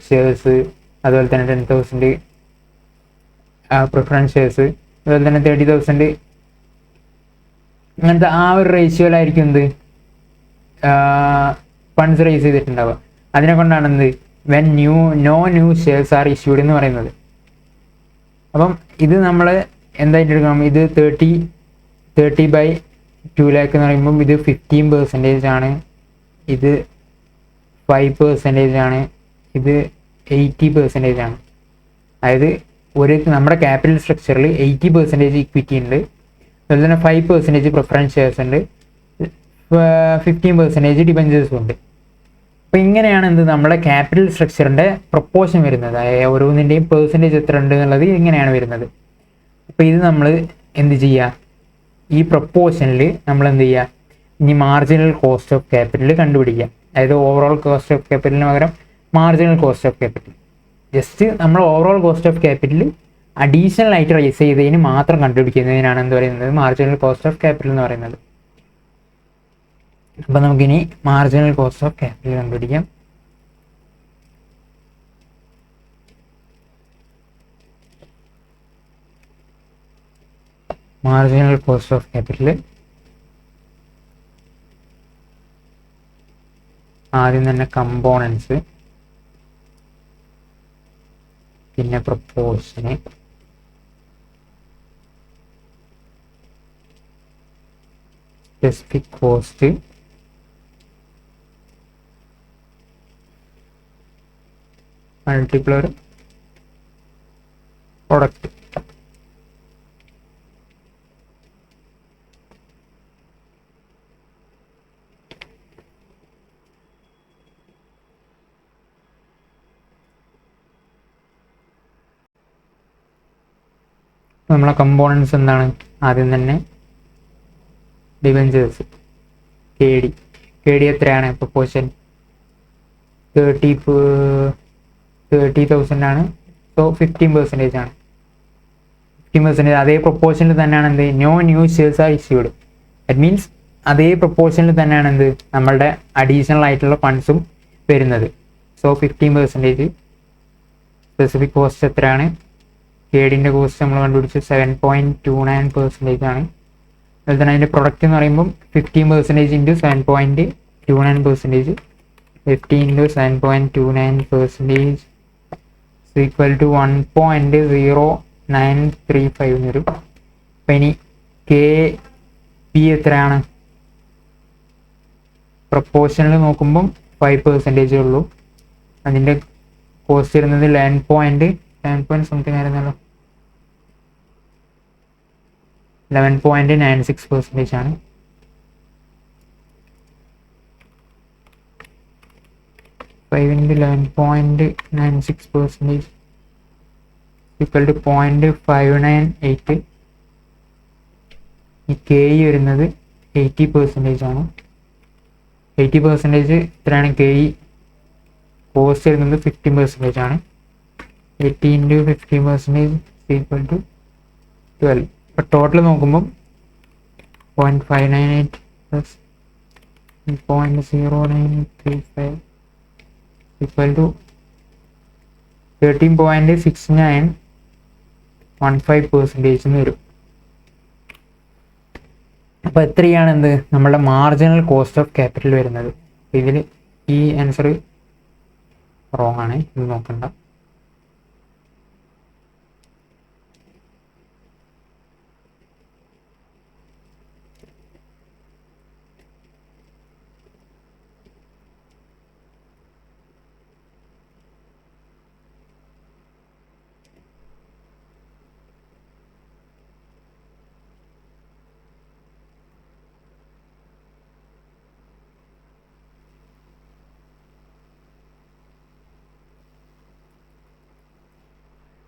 ഷെയർസ്, അതുപോലെ തന്നെ 10,000 പ്രിഫറൻസ് ഷെയർസ്, അതുപോലെ തന്നെ 30,000, അങ്ങനത്തെ ആ ഒരു റേഷ്യോയിലായിരിക്കും എന്ത് ഫണ്ട്സ് റേസ് ചെയ്തിട്ടുണ്ടാവുക. അതിനെ കൊണ്ടാണ് എന്ത് when no new shares are issued എന്ന് പറയുന്നത്. അപ്പം ഇത് നമ്മൾ എന്തായിട്ട് എടുക്കണം, ഇത് 30/2 lakh എന്ന് പറയുമ്പം ഇത് 15% ആണ്, ഇത് 5% ആണ്, ഇത് 80% ആണ്. അതായത് നമ്മുടെ ക്യാപിറ്റൽ സ്ട്രക്ചറിൽ 80% ഇക്വിറ്റി ഉണ്ട്, അതുപോലെ തന്നെ 5% പ്രിഫറൻസ് ഷെയർസ് ഉണ്ട്, 15% ഡിബഞ്ചേഴ്സും ഉണ്ട്. അപ്പോൾ ഇങ്ങനെയാണ് നമ്മുടെ ക്യാപിറ്റൽ സ്ട്രക്ചറിൻ്റെ പ്രൊപ്പോർഷൻ വരുന്നത്. അതായത് ഓരോന്നിൻ്റെയും പെർസെൻറ്റേജ് എത്ര ഉണ്ട് എന്നുള്ളത് ഇങ്ങനെയാണ് വരുന്നത്. അപ്പോൾ ഇത് നമ്മൾ എന്ത് ചെയ്യുക, ഈ പ്രൊപ്പോർഷനിൽ നമ്മൾ എന്ത് ചെയ്യുക, ഇനി മാർജിനൽ കോസ്റ്റ് ഓഫ് ക്യാപിറ്റൽ കണ്ടുപിടിക്കുക. അതായത് ഓവറോൾ കോസ്റ്റ് ഓഫ് ക്യാപിറ്റലിന് പകരം marginal cost of capital. Just നമ്മൾ overall cost of capital additional ആയിട്ട് റൈസ് ചെയ്തതിന് മാത്രം കണ്ടുപിടിക്കുന്നതിനാണ് എന്ത് പറയുന്നത്, മാർജിനൽ കോസ്റ്റ് ഓഫ് ക്യാപിറ്റൽ എന്ന് പറയുന്നത്. അപ്പോൾ നമുക്കിനി മാർജിനൽ കോസ്റ്റ് ഓഫ് ക്യാപിറ്റൽ കണ്ടുപിടിക്കാം. മാർജിനൽ കോസ്റ്റ് ഓഫ് ക്യാപിറ്റൽ ആദ്യം തന്നെ കമ്പോണൻസ്, പിന്നെ പ്രൊപ്പോർഷന്, സ്പെസിഫിക് കോസ്റ്റ്, മൾട്ടിപ്ലർ, പ്രൊഡക്റ്റ്. നമ്മളെ കമ്പോണൻസ് എന്താണ്, ആദ്യം തന്നെ ഡിബഞ്ചേഴ്സ്, കെ ഡി എത്രയാണ് പ്രൊപ്പോർഷൻ, 30,000 ആണ്. സോ 15% ആണ്. 15% അതേ പ്രൊപ്പോർഷനിൽ തന്നെയാണ് എന്ത് new shares are issued. That means അതേ പ്രൊപ്പോർഷനിൽ തന്നെയാണ് എന്ത് നമ്മളുടെ അഡീഷണൽ ആയിട്ടുള്ള ഫണ്ട്സും വരുന്നത്. സോ 15%. സ്പെസിഫിക് കോസ്റ്റ് എത്രയാണ്, കേഡിൻ്റെ കോസ്റ്റ് നമ്മൾ കണ്ടുപിടിച്ച് 7.29% ആണ്. അതുപോലെ തന്നെ അതിൻ്റെ പ്രൊഡക്റ്റ് എന്ന് പറയുമ്പം 15% ഇൻറ്റു 7.29%, 50 ഇൻറ്റു 7.29% ഈക്വൽ ടു 1.0935 എന്ന് വരും. അപ്പം ഇനി കെ പി എത്രയാണ്, പ്രൊപ്പോർഷനിൽ നോക്കുമ്പം 5% ഉള്ളൂ. അതിൻ്റെ കോസ്റ്റ് വരുന്നത് 11 സംതിങ് ആയിരുന്നല്ലോ, 11.96% ആണ്. into 11.96% equal to 0.598. ഈ കെ ഇ വരുന്നത് 80% ആണ്. 80% ഇത്രയാണ് കെ ഇ. കോസ്റ്റ് വരുന്നത് 15% ആണ്. 80 into 15% equal to 12. അപ്പോൾ ടോട്ടൽ നോക്കുമ്പം 0.598 plus 0.0935 equal to 13.6915% എന്ന് വരും. അപ്പോൾ എത്രയാണ് നമ്മളുടെ മാർജിനൽ കോസ്റ്റ് ഓഫ് ക്യാപിറ്റൽ വരുന്നത്. ഇതിൽ ഈ ആൻസർ റോങ് ആണ്, ഇത് നോക്കണ്ട.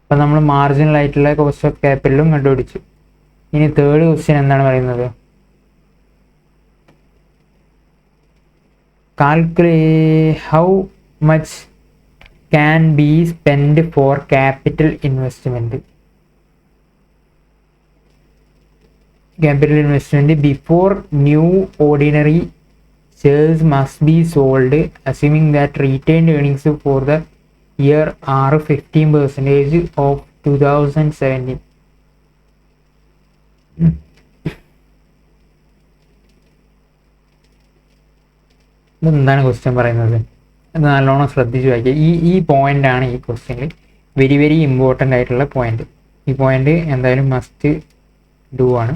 അപ്പം നമ്മൾ മാർജിനൽ ആയിട്ടുള്ള കോസ്റ്റ് ഓഫ് ക്യാപിറ്റലും കണ്ടുപിടിച്ചു. ഇനി തേർഡ് ക്വസ്റ്റ്യൻ എന്താണ് പറയുന്നത്, calculate how much can be spent for capital investment before new ordinary shares must be sold, assuming that retained earnings for the year are 15% of 2017. ഇതെന്താണ് ക്വസ്റ്റ്യൻ പറയുന്നത്? അത് നല്ലോണം ശ്രദ്ധിച്ച് വായിക്കുക. ഈ പോയിന്റ് ആണ് ഈ ക്വസ്റ്റ്യനിൽ വെരി വെരി ഇമ്പോർട്ടൻ്റ് ആയിട്ടുള്ള പോയിന്റ്. ഈ പോയിന്റ് എന്തായാലും മസ്റ്റ് ഡു ആണ്.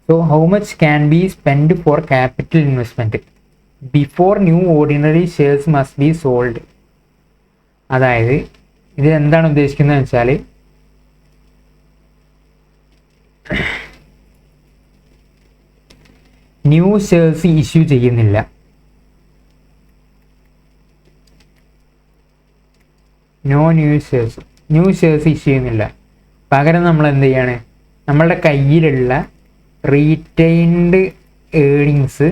So how much can be spend four capital investment before new ordinary shares must be sold. അതായത് ഇത് എന്താണ് ഉദ്ദേശിക്കുന്നത് വെച്ചാൽ, ന്യൂ ഷെയർസ് ഇഷ്യൂ ചെയ്യുന്നില്ല. ന്യൂ ഷെയർസ് ഇഷ്യൂ ചെയ്യുന്നില്ല. പകരം നമ്മൾ എന്ത് ചെയ്യാണ്, നമ്മളുടെ കയ്യിലുള്ള റീറ്റെയിൻഡ് ഏണിങ്സ്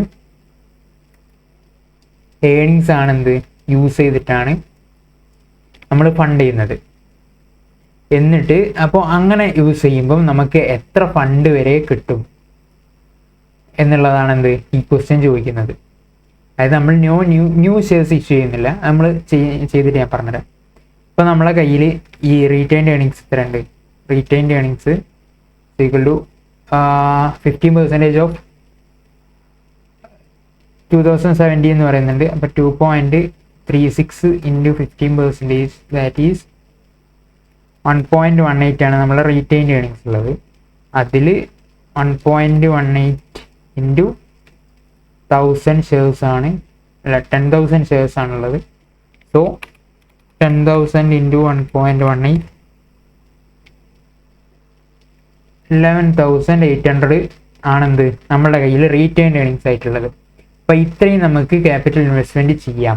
ആണെന്ത് യൂസ് ചെയ്തിട്ടാണ് നമ്മൾ ഫണ്ട് ചെയ്യുന്നത്. എന്നിട്ട് അപ്പോൾ അങ്ങനെ യൂസ് ചെയ്യുമ്പം നമുക്ക് എത്ര ഫണ്ട് വരെ കിട്ടും എന്നുള്ളതാണ് എന്ത് ഈ ക്വസ്റ്റ്യൻ ചോദിക്കുന്നത്. അതായത് നമ്മൾ ന്യൂ ഷെയർസ് ഇഷ്യൂ ചെയ്യുന്നില്ല, നമ്മൾ ചെയ്തിട്ട് ഞാൻ പറഞ്ഞുതരാം. ഇപ്പോൾ നമ്മളെ കയ്യിൽ ഈ റീറ്റെയിൻഡ് ഏണിങ്സ് എത്ര ഉണ്ട്? Retained earnings equal to 15% of 2017 എന്ന് പറയുന്നുണ്ട്. അപ്പോൾ 2.36 ഇൻറ്റു 15% ദാറ്റ് ഈസ് 1.18 ആണ് നമ്മളെ റീറ്റെയിൻഡ് ഏണിങ്സ് ഉള്ളത്. അതിൽ 1.18 ഇൻറ്റു 1000 ഷെയർസ് ആണ്, അല്ല 10,000 ഷെയർസ് ആണുള്ളത്. സോ 10,000 ഇൻറ്റു 1.18 11,800 ആണെന്ത് നമ്മുടെ കയ്യിൽ റീറ്റെയിൻഡ് ഏണിങ്സ് ആയിട്ടുള്ളത്. അപ്പോൾ ഇത്രയും നമുക്ക് ക്യാപിറ്റൽ ഇൻവെസ്റ്റ്മെൻറ്റ് ചെയ്യാം.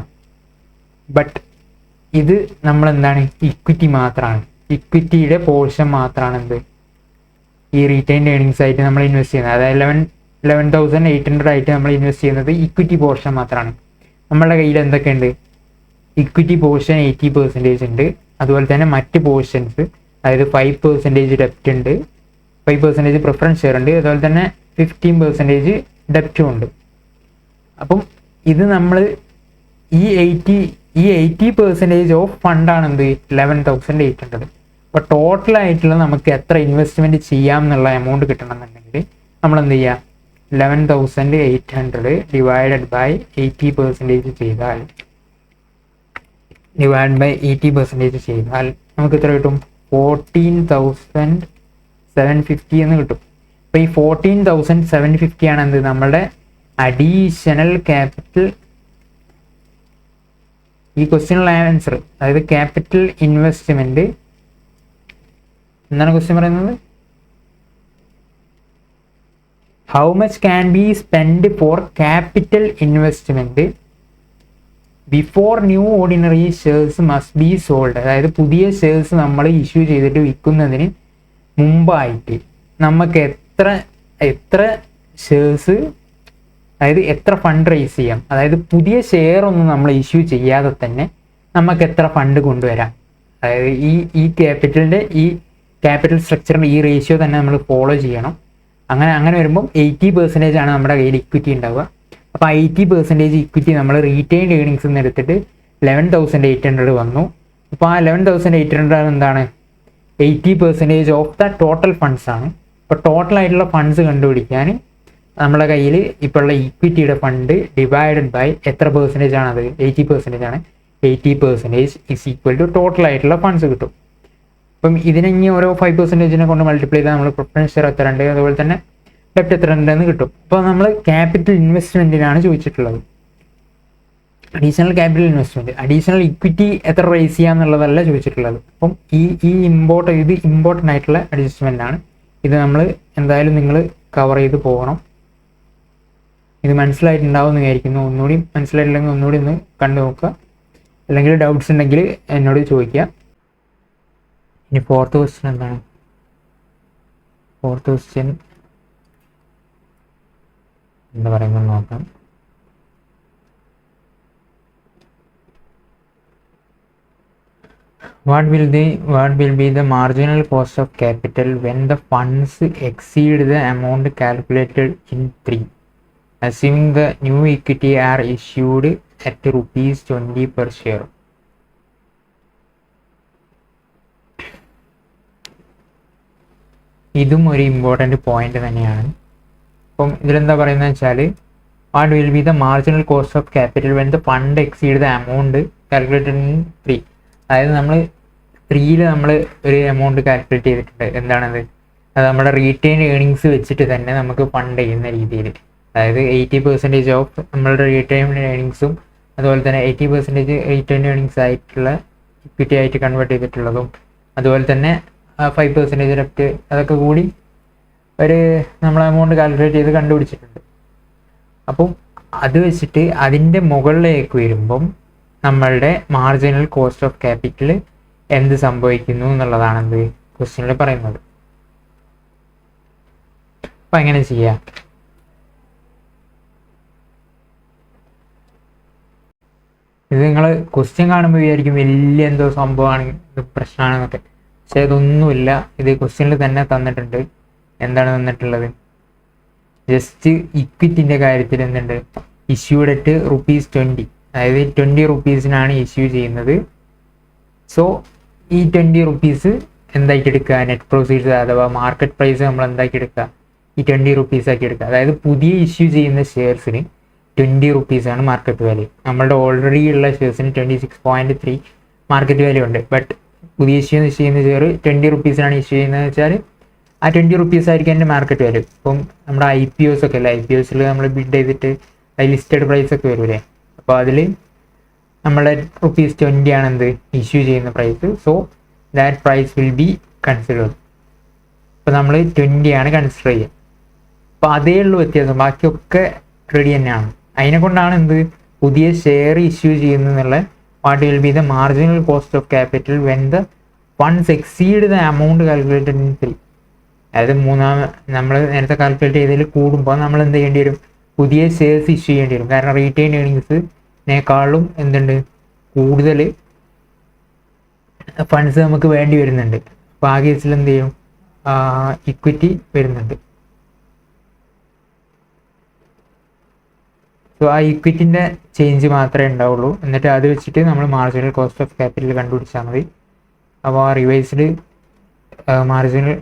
ബട്ട് ഇത് നമ്മളെന്താണ് ഇക്വിറ്റി മാത്രമാണ്, ഇക്വിറ്റിയുടെ പോർഷൻ മാത്രമാണ് എന്ത് ഈ റീറ്റെയിൻഡ് ഏണിങ്സ് ആയിട്ട് നമ്മൾ ഇൻവെസ്റ്റ് ചെയ്യുന്നത്. അതായത് 11,800 ആയിട്ട് നമ്മൾ ഇൻവെസ്റ്റ് ചെയ്യുന്നത് ഇക്വിറ്റി പോർഷൻ മാത്രമാണ്. നമ്മളുടെ കയ്യിൽ എന്തൊക്കെയുണ്ട്? ഇക്വിറ്റി പോർഷൻ 80% ഉണ്ട്. അതുപോലെ തന്നെ മറ്റ് പോർഷൻസ്, അതായത് 5% ഡെപ്റ്റ് ഉണ്ട്, 5% പ്രിഫറൻസ് ഷെയർ ഉണ്ട്, അതുപോലെ തന്നെ 15% ഡെപ്റ്റും ഉണ്ട്. അപ്പം ഇത് നമ്മൾ ഈ 80% ഓഫ് ഫണ്ടാണ് എന്ത് 11,800. അപ്പോൾ ടോട്ടലായിട്ടുള്ള നമുക്ക് എത്ര ഇൻവെസ്റ്റ്മെൻറ്റ് ചെയ്യാം എന്നുള്ള എമൗണ്ട് കിട്ടണമെന്നുണ്ടെങ്കിൽ നമ്മൾ എന്ത് ചെയ്യുക, 11,800 ഡിവൈഡഡ് ബൈ 80% ചെയ്താൽ നമുക്ക് എത്ര കിട്ടും? 14,750 എന്ന് കിട്ടും. അപ്പോൾ ഈ 14,750 ആണ് എന്ത് നമ്മളുടെ അഡീഷണൽ ക്യാപിറ്റൽ. ഈ ക്വസ്റ്റ്യനുള്ള ആൻസർ, അതായത് ക്യാപിറ്റൽ ഇൻവെസ്റ്റ്മെന്റ് എന്താണ് ക്വസ്റ്റ്യൻ പറയുന്നത്? How much can be spend four capital investment before new ordinary shares must be sold. അതായത് പുതിയ ഷെയർസ് നമ്മൾ ഇഷ്യൂ ചെയ്തിട്ട് വിൽക്കുന്നതിന് മുമ്പായിട്ട് നമുക്ക് എത്ര ഷെയർസ്, അതായത് എത്ര ഫണ്ട് റേസ് ചെയ്യാം, അതായത് പുതിയ ഷെയർ ഒന്നും നമ്മൾ ഇഷ്യൂ ചെയ്യാതെ തന്നെ നമുക്ക് എത്ര ഫണ്ട് കൊണ്ടുവരാം. അതായത് ഈ ക്യാപിറ്റലിൻ്റെ ഈ ക്യാപിറ്റൽ സ്ട്രക്ചറിൻ്റെ ഈ റേഷ്യോ തന്നെ നമ്മൾ ഫോളോ ചെയ്യണം. അങ്ങനെ വരുമ്പം 80% ആണ് നമ്മുടെ കയ്യിൽ ഇക്വിറ്റി ഉണ്ടാവുക. അപ്പോൾ 80% ഇക്വിറ്റി നമ്മൾ റീറ്റെയിൻഡ് ഏണിങ്സ് നിന്ന് എടുത്തിട്ട് 11,800 വന്നു. അപ്പോൾ ആ 11,800 എന്താണ് 80% ഓഫ് ദ ടോട്ടൽ ഫണ്ട്സ് ആണ്. അപ്പോൾ ടോട്ടലായിട്ടുള്ള ഫണ്ട്സ് കണ്ടുപിടിക്കാൻ നമ്മുടെ കയ്യിൽ ഇപ്പോൾ ഉള്ള ഇക്വിറ്റിയുടെ ഫണ്ട് ഡിവൈഡഡ് ബൈ എത്ര പെർസെൻറ്റേജ് ആണത്? 80% ആണ്. 80% ഇസ് ഈക്വൽ ടു ടോട്ടൽ ആയിട്ടുള്ള ഫണ്ട്സ് കിട്ടും. അപ്പം ഇതിനെ ഇനി ഓരോ 5% കൊണ്ട് മൾട്ടിപ്ലൈ ചെയ്താൽ നമ്മൾ പ്രിഫറൻസ് ഷെയർ എത്ര ഉണ്ട്, അതുപോലെ തന്നെ ഡെപ്റ്റ് എത്ര ഉണ്ടെന്ന് കിട്ടും. അപ്പോൾ നമ്മൾ ക്യാപിറ്റൽ ഇൻവെസ്റ്റ്മെൻറ്റിനാണ് ചോദിച്ചിട്ടുള്ളത്. Additional capital investment, additional equity എത്ര റേസ് ചെയ്യാമെന്നുള്ളതല്ല ചോദിച്ചിട്ടുള്ളത്. അപ്പം ഇത് ഇമ്പോർട്ടൻ്റ് ആയിട്ടുള്ള അഡ്ജസ്റ്റ്മെൻ്റ് ആണ്. ഇത് നമ്മൾ എന്തായാലും നിങ്ങൾ കവർ ചെയ്ത് പോകണം. ഇത് മനസ്സിലായിട്ടുണ്ടാവും എന്ന് വിചാരിക്കുന്നു. ഒന്നുകൂടി മനസ്സിലായിട്ടില്ലെങ്കിൽ ഒന്നുകൂടി ഒന്ന് കണ്ടു നോക്കുക, അല്ലെങ്കിൽ ഡൗട്ട്സ് ഉണ്ടെങ്കിൽ എന്നോട് ചോദിക്കുക. ഇനി ഫോർത്ത് ക്വസ്റ്റ്യൻ എന്താണ്? ഫോർത്ത് ക്വസ്റ്റ്യൻ എന്താ പറയുന്നത് നോക്കാം. what will be the marginal cost of capital when the funds exceed the amount calculated in 3, assuming the new equity are issued at rupees 20 per share? ഇതും ഒരു ഇമ്പോർട്ടൻറ്റ് പോയിന്റ് തന്നെയാണ്. അപ്പം ഇതിലെന്താ പറയുന്നത് വെച്ചാൽ what will be the marginal cost of capital when the fund exceed the amount calculated in 3. അതായത് നമ്മൾ 3യിൽ നമ്മൾ ഒരു എമൗണ്ട് കാൽക്കുലേറ്റ് ചെയ്തിട്ടുണ്ട്. എന്താണത്? അത് നമ്മുടെ റീറ്റെയിൻ ഏണിങ്സ് വെച്ചിട്ട് തന്നെ നമുക്ക് ഫണ്ട് ചെയ്യുന്ന രീതിയിൽ, അതായത് 80% ഓഫ് നമ്മളുടെ റീറ്റെയിൻ ഏണിങ്സും അതുപോലെ തന്നെ 80% റീറ്റെയിൻ ഏണിങ്സ് ആയിട്ടുള്ള ഇക്വിറ്റി ആയിട്ട് കൺവേർട്ട് ചെയ്തിട്ടുള്ളതും അതുപോലെ തന്നെ 5% ലെഫ്റ്റ്, അതൊക്കെ കൂടി ഒരു നമ്മൾ എമൗണ്ട് കാൽക്കുലേറ്റ് ചെയ്ത് കണ്ടുപിടിച്ചിട്ടുണ്ട്. അപ്പം അത് വെച്ചിട്ട് അതിൻ്റെ മുകളിലേക്ക് വരുമ്പം നമ്മളുടെ മാർജിനൽ കോസ്റ്റ് ഓഫ് ക്യാപിറ്റൽ എന്ത് സംഭവിക്കുന്നു എന്നുള്ളതാണ് എന്ത് ക്വസ്റ്റ്യനിൽ പറയുന്നത്. അപ്പം എങ്ങനെ ചെയ്യാം? ഇത് നിങ്ങൾ ക്വസ്റ്റ്യൻ കാണുമ്പോൾ വിചാരിക്കും വലിയ എന്തോ സംഭവമാണ്, ഇത് പ്രശ്നമാണെന്നൊക്കെ. പക്ഷെ ഇതൊന്നുമില്ല. ഇത് ക്വസ്റ്റ്യനിൽ തന്നെ തന്നിട്ടുണ്ട്. എന്താണ് തന്നിട്ടുള്ളത്? ജസ്റ്റ് ഇക്വിറ്റിൻ്റെ കാര്യത്തിൽ എന്തുണ്ട്? ഇഷ്യൂഡ് അറ്റ് ₹20, അതായത് 20 റുപ്പീസിനാണ് ഇഷ്യൂ ചെയ്യുന്നത്. സോ ഈ 20 റുപ്പീസ് എന്താക്കി എടുക്കുക? നെറ്റ് പ്രൊസീഡ്സ് അഥവാ മാർക്കറ്റ് പ്രൈസ് നമ്മൾ എന്താക്കി എടുക്കുക? ഈ 20 റുപ്പീസ് ആക്കി എടുക്കുക. അതായത് പുതിയ ഇഷ്യൂ ചെയ്യുന്ന ഷെയർസിന് 20 റുപ്പീസാണ് മാർക്കറ്റ് വാല്യൂ. നമ്മളുടെ ഓൾറെഡി ഉള്ള ഷെയർസിന് 26.3 മാർക്കറ്റ് വാല്യൂ ഉണ്ട്. ബട്ട് പുതിയ ഇഷ്യൂ ചെയ്യുന്ന ഷെയർ 20 റുപ്പീസിനാണ് ഇഷ്യൂ ചെയ്യുന്നത് വെച്ചാൽ ആ 20 റുപ്പീസ് ആയിരിക്കും എൻ്റെ മാർക്കറ്റ് വാല്യൂ. ഇപ്പം നമ്മുടെ IPOs ഒക്കെ അല്ലേ, IPOസിൽ നമ്മൾ ബിഡ് ചെയ്തിട്ട് അത് ലിസ്റ്റഡ് പ്രൈസ് ഒക്കെ വരൂലേ, അപ്പോൾ അതിൽ നമ്മുടെ ₹20 ആണ് എന്ത് ഇഷ്യൂ ചെയ്യുന്ന price. So that price will be considered. ഇപ്പോൾ നമ്മൾ 20 ആണ് കൺസിഡർ ചെയ്യുക. അപ്പോൾ അതേ ഉള്ളൂ വ്യത്യാസം, ബാക്കിയൊക്കെ റെഡി തന്നെയാണ്. അതിനെ കൊണ്ടാണ് എന്ത് പുതിയ ഷെയർ ഇഷ്യൂ ചെയ്യുന്നതെന്നുള്ള what will be the marginal cost of capital when the funds exceed the amount calculated in 3. അതായത് നമ്മൾ നേരത്തെ കാൽക്കുലേറ്റ് ചെയ്തതിൽ കൂടുമ്പോൾ നമ്മൾ എന്ത് ചെയ്യേണ്ടി വരും? പുതിയ ഷെയർസ് ഇഷ്യൂ ചെയ്യേണ്ടി വരും. കാരണം റീറ്റെയിൻ ഏണിങ്സിനേക്കാളും എന്തുണ്ട് കൂടുതൽ ഫണ്ട്സ് നമുക്ക് വേണ്ടി വരുന്നുണ്ട്. അപ്പോൾ ആ കേസിൽ എന്ത് ചെയ്യും? ഇക്വിറ്റി വരുന്നുണ്ട്. സോ ആ ഇക്വിറ്റിൻ്റെ ചേഞ്ച് മാത്രമേ ഉണ്ടാവുള്ളൂ. എന്നിട്ട് അത് വെച്ചിട്ട് നമ്മൾ മാർജിനൽ കോസ്റ്റ് ഓഫ് ക്യാപിറ്റൽ കണ്ടുപിടിച്ചാൽ മതി. അപ്പോൾ ആ റിവൈസ്ഡ് മാർജിനൽ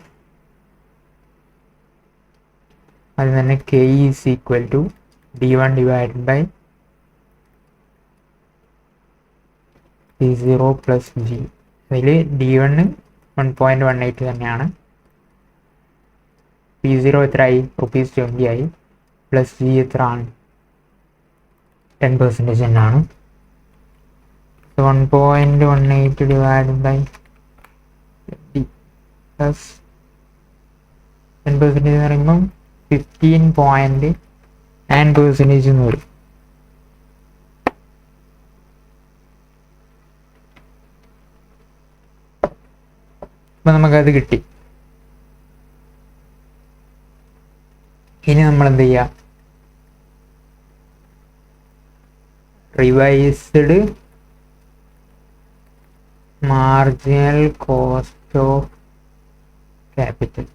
അത് തന്നെ K is equal to D1 divided by P0 plus G. അതിൽ D1 1.18 തന്നെയാണ്. P0 എത്രയായി? ₹20 ആയി. പ്ലസ് G എത്ര ആണ്? 10% തന്നെയാണ്. 1.18 divided by 20 plus 10% എന്ന് പറയുമ്പം 15.9% എന്ന് വരും. അപ്പം നമുക്കത് കിട്ടി. ഇനി നമ്മൾ എന്ത് ചെയ്യുക? Revised marginal cost of capital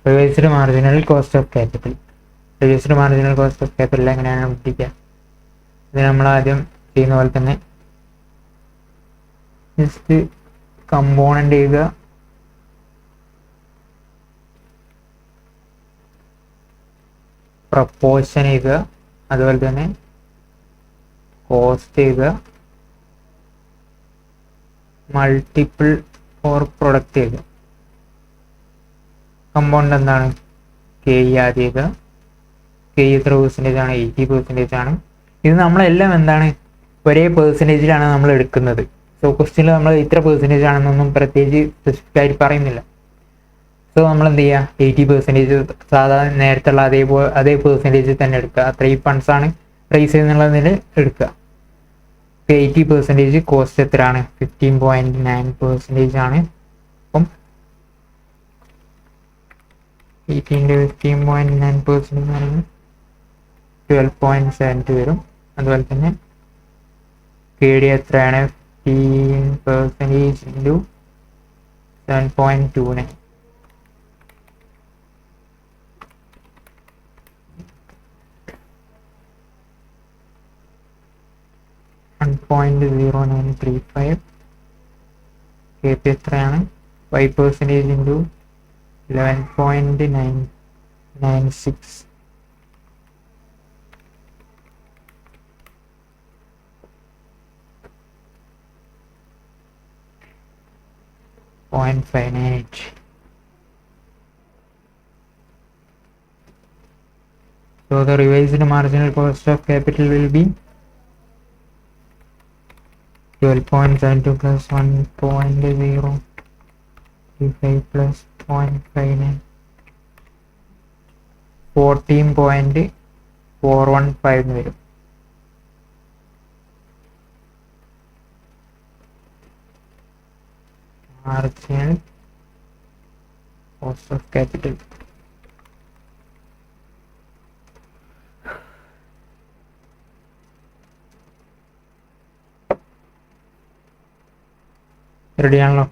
revised marginal cost of capital എങ്ങനെയാണ് പിടിക്കുക? ഇത് നമ്മൾ ആദ്യം ചെയ്യുന്ന പോലെ തന്നെ ജസ്റ്റ് കമ്പോണൻ്റ് ചെയ്യുക. പ്രപ്പോർഷൻ ചെയ്യുക. അതുപോലെ തന്നെ കോസ്റ്റ് ചെയ്യുക. മൾട്ടിപ്പിൾ ഫോർ പ്രൊഡക്റ്റ് ചെയ്യുക. കമ്പൗണ്ട് എന്താണ്? K ആദ്യം ചെയ്യുക. K എത്ര % ആണ്? 80% ആണ്. ഇത് നമ്മളെല്ലാം എന്താണ് ഒരേ പെർസെൻറ്റേജിലാണ് നമ്മൾ എടുക്കുന്നത്. സോ ക്വസ്റ്റ്യനിൽ നമ്മൾ ഇത്ര % ആണെന്നൊന്നും പ്രത്യേകിച്ച് സ്പെസിഫിക് ആയിട്ട് പറയുന്നില്ല. സോ നമ്മൾ എന്ത് ചെയ്യുക? 80% സാധാരണ നേരത്തുള്ള അതേ പെർസെൻറ്റേജിൽ തന്നെ എടുക്കുക. അത്രയും ഫണ്ട്സ് ആണ് പ്രൈസ് എന്നുള്ളതിൽ എടുക്കുക. 80% കോസ്റ്റ് എത്രയാണ്? 15.9% ആണ്. അപ്പം 18 15.9% എന്ന് പറയുന്നത് 12.72 വരും. അതുപോലെ തന്നെ KD എത്രയാണ്? 15% ഇൻറ്റു 7.29. .0935. KP എത്രയാണ്? 5% into 11.996. .598. So the revised marginal cost of capital will be 12.72 plus 1.035 plus 0.59, 14.415 വരും. Marginal cost of capital. Ready ആണല്ലോ?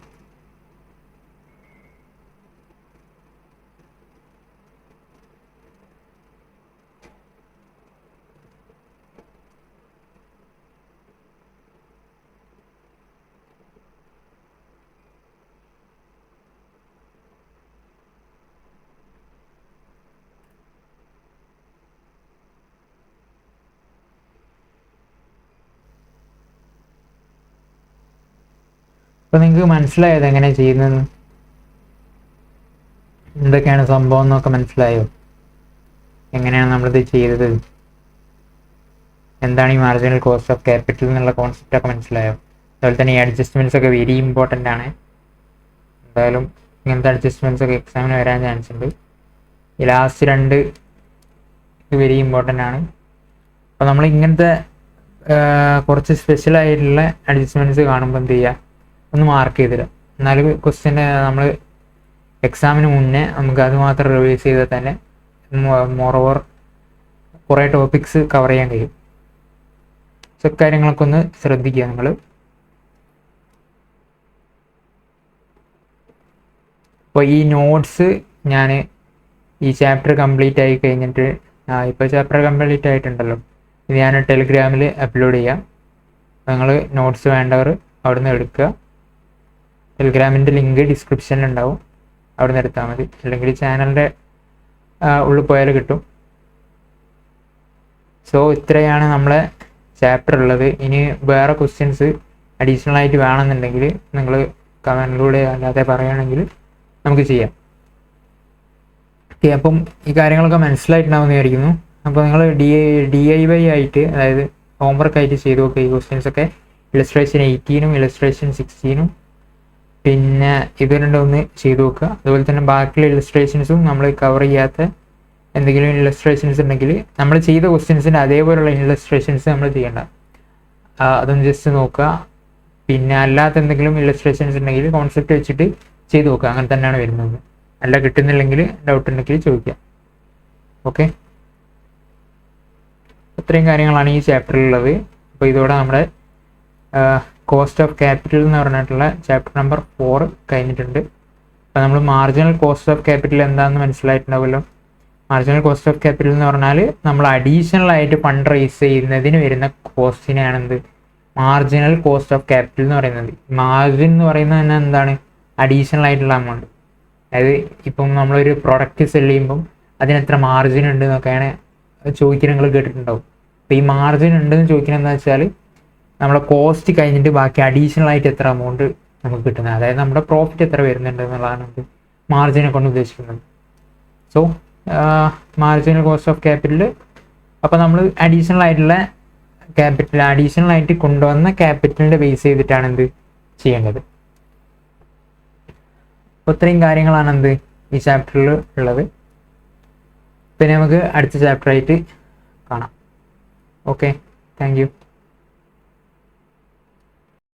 അപ്പോൾ നിങ്ങൾക്ക് മനസ്സിലായത് എങ്ങനെ ചെയ്യുന്നത്, എന്തൊക്കെയാണ് സംഭവം എന്നൊക്കെ മനസ്സിലായോ? എങ്ങനെയാണ് നമ്മളിത് ചെയ്തത്, എന്താണ് ഈ മാർജിനൽ കോസ്റ്റ് ഓഫ് ക്യാപിറ്റൽ എന്നുള്ള കോൺസെപ്റ്റ് ഒക്കെ മനസ്സിലായോ? അതുപോലെ തന്നെ ഈ അഡ്ജസ്റ്റ്മെൻറ്റ്സ് ഒക്കെ വെരി ഇമ്പോർട്ടൻ്റ് ആണ്. എന്തായാലും ഇങ്ങനത്തെ അഡ്ജസ്റ്റ്മെൻറ്റ്സ് ഒക്കെ എക്സാമിന് വരാൻ ചാൻസ് ഉണ്ട്. ഈ ലാസ്റ്റ് 2 വെരി ഇമ്പോർട്ടൻ്റ് ആണ്. അപ്പോൾ നമ്മൾ ഇങ്ങനത്തെ കുറച്ച് സ്പെഷ്യലായിട്ടുള്ള അഡ്ജസ്റ്റ്മെൻറ്റ്സ് കാണുമ്പോൾ എന്ത് ചെയ്യുക, ഒന്ന് മാർക്ക് ചെയ്തിടുക. എന്നാലും ക്വസ്റ്റ്യൻ നമ്മൾ എക്സാമിന് മുന്നേ നമുക്ക് അത് മാത്രം റിവൈസ് ചെയ്താൽ തന്നെ മോറോവർ കുറേ ടോപ്പിക്സ് കവർ ചെയ്യാൻ കഴിയും. സോ കാര്യങ്ങളൊക്കെ ഒന്ന് ശ്രദ്ധിക്കുക നിങ്ങൾ. അപ്പോൾ ഈ നോട്ട്സ് ഞാൻ ഈ ചാപ്റ്റർ കംപ്ലീറ്റ് ആയി കഴിഞ്ഞിട്ട്, ഇപ്പോൾ ചാപ്റ്റർ കംപ്ലീറ്റ് ആയിട്ടുണ്ടല്ലോ, ഇത് ഞാൻ ടെലിഗ്രാമിൽ അപ്ലോഡ് ചെയ്യാം. നിങ്ങൾ നോട്ട്സ് വേണ്ടവർ അവിടെ നിന്ന് എടുക്കുക. ടെലിഗ്രാമിൻ്റെ ലിങ്ക് ഡിസ്ക്രിപ്ഷനിൽ ഉണ്ടാവും, അവിടെ നിന്ന് എടുത്താൽ മതി. അല്ലെങ്കിൽ ചാനലിൻ്റെ ഉള്ളിൽ പോയാൽ കിട്ടും. സോ ഇത്രയാണ് നമ്മളെ ചാപ്റ്റർ ഉള്ളത്. ഇനി വേറെ ക്വസ്റ്റ്യൻസ് അഡീഷണൽ ആയിട്ട് വേണമെന്നുണ്ടെങ്കിൽ നിങ്ങൾ കമൻറ്റിലൂടെ അല്ലാതെ പറയുകയാണെങ്കിൽ നമുക്ക് ചെയ്യാം. ഓക്കെ, അപ്പം ഈ കാര്യങ്ങളൊക്കെ മനസ്സിലായിട്ടുണ്ടാവുമെന്ന് വിചാരിക്കുന്നു. അപ്പോൾ നിങ്ങൾ DIY ആയിട്ട്, അതായത് ഹോംവർക്ക് ആയിട്ട് ചെയ്ത് നോക്കുക ഈ ക്വസ്റ്റ്യൻസൊക്കെ. ഇലസ്ട്രേഷൻ 18 ഇലസ്ട്രേഷൻ 16 പിന്നെ ഇത് രണ്ടൊന്ന് ചെയ്ത് നോക്കുക. അതുപോലെ തന്നെ ബാക്കിയുള്ള ഇലസ്ട്രേഷൻസും നമ്മൾ കവർ ചെയ്യാത്ത എന്തെങ്കിലും ഇലസ്ട്രേഷൻസ് ഉണ്ടെങ്കിൽ നമ്മൾ ചെയ്ത ക്വസ്റ്റ്യൻസിൻ്റെ അതേപോലെയുള്ള ഇലസ്ട്രേഷൻസ് നമ്മൾ ചെയ്യേണ്ട, അതൊന്ന് ജസ്റ്റ് നോക്കുക. പിന്നെ അല്ലാത്ത എന്തെങ്കിലും ഇലസ്ട്രേഷൻസ് ഉണ്ടെങ്കിൽ കോൺസെപ്റ്റ് വെച്ചിട്ട് ചെയ്ത് നോക്കുക. അങ്ങനെ തന്നെയാണ് വരുന്നത്. അല്ല കിട്ടുന്നില്ലെങ്കിൽ ഡൗട്ട് ഉണ്ടെങ്കിൽ ചോദിക്കുക. ഓക്കെ, ഇത്രയും കാര്യങ്ങളാണ് ഈ ചാപ്റ്ററിലുള്ളത്. അപ്പോൾ ഇതോടെ നമ്മുടെ കോസ്റ്റ് ഓഫ് ക്യാപിറ്റൽ എന്ന് പറഞ്ഞിട്ടുള്ള ചാപ്റ്റർ നമ്പർ 4 കഴിഞ്ഞിട്ടുണ്ട്. അപ്പോൾ നമ്മൾ മാർജിനൽ കോസ്റ്റ് ഓഫ് ക്യാപിറ്റൽ എന്താണെന്ന് മനസ്സിലായിട്ടുണ്ടാവുമല്ലോ. മാർജിനൽ കോസ്റ്റ് ഓഫ് ക്യാപിറ്റൽ എന്ന് പറഞ്ഞാൽ നമ്മൾ അഡീഷണൽ ആയിട്ട് ഫണ്ട് റേസ് ചെയ്യുന്നതിന് വരുന്ന കോസ്റ്റിനെയാണ് എന്ത് മാർജിനൽ കോസ്റ്റ് ഓഫ് ക്യാപിറ്റൽ എന്ന് പറയുന്നത്. മാർജിൻ എന്ന് പറയുന്നത് തന്നെ എന്താണ്, അഡീഷണൽ ആയിട്ടുള്ള എമൗണ്ട്. അതായത് ഇപ്പം നമ്മളൊരു പ്രൊഡക്റ്റ് സെല് ചെയ്യുമ്പം അതിനെത്ര മാർജിൻ ഉണ്ട് എന്നൊക്കെയാണ് ചോദിക്കുന്നത്, നിങ്ങൾ കേട്ടിട്ടുണ്ടാവും. അപ്പോൾ ഈ മാർജിൻ ഉണ്ടെന്ന് ചോദിക്കുന്നത് എന്താ വെച്ചാൽ നമ്മുടെ കോസ്റ്റ് കഴിഞ്ഞിട്ട് ബാക്കി അഡീഷണൽ ആയിട്ട് എത്ര എമൗണ്ട് നമുക്ക് കിട്ടുന്നത്, അതായത് നമ്മുടെ പ്രോഫിറ്റ് എത്ര വരുന്നുണ്ട് എന്നുള്ളതാണ് നമുക്ക് മാർജിനെ കൊണ്ട് ഉദ്ദേശിക്കുന്നത്. So marginal cost of capital, അപ്പോൾ നമ്മൾ അഡീഷണൽ ആയിട്ടുള്ള ക്യാപിറ്റൽ, അഡീഷണൽ ആയിട്ട് കൊണ്ടുവന്ന ക്യാപിറ്റലിൻ്റെ ബേസ് ചെയ്തിട്ടാണ് എന്ത് ചെയ്യേണ്ടത്. അപ്പോൾ ഇത്രയും കാര്യങ്ങളാണ് എന്ത് ഈ ചാപ്റ്ററിൽ ഉള്ളത്. പിന്നെ നമുക്ക് അടുത്ത ചാപ്റ്ററായിട്ട് കാണാം. Okay, thank you.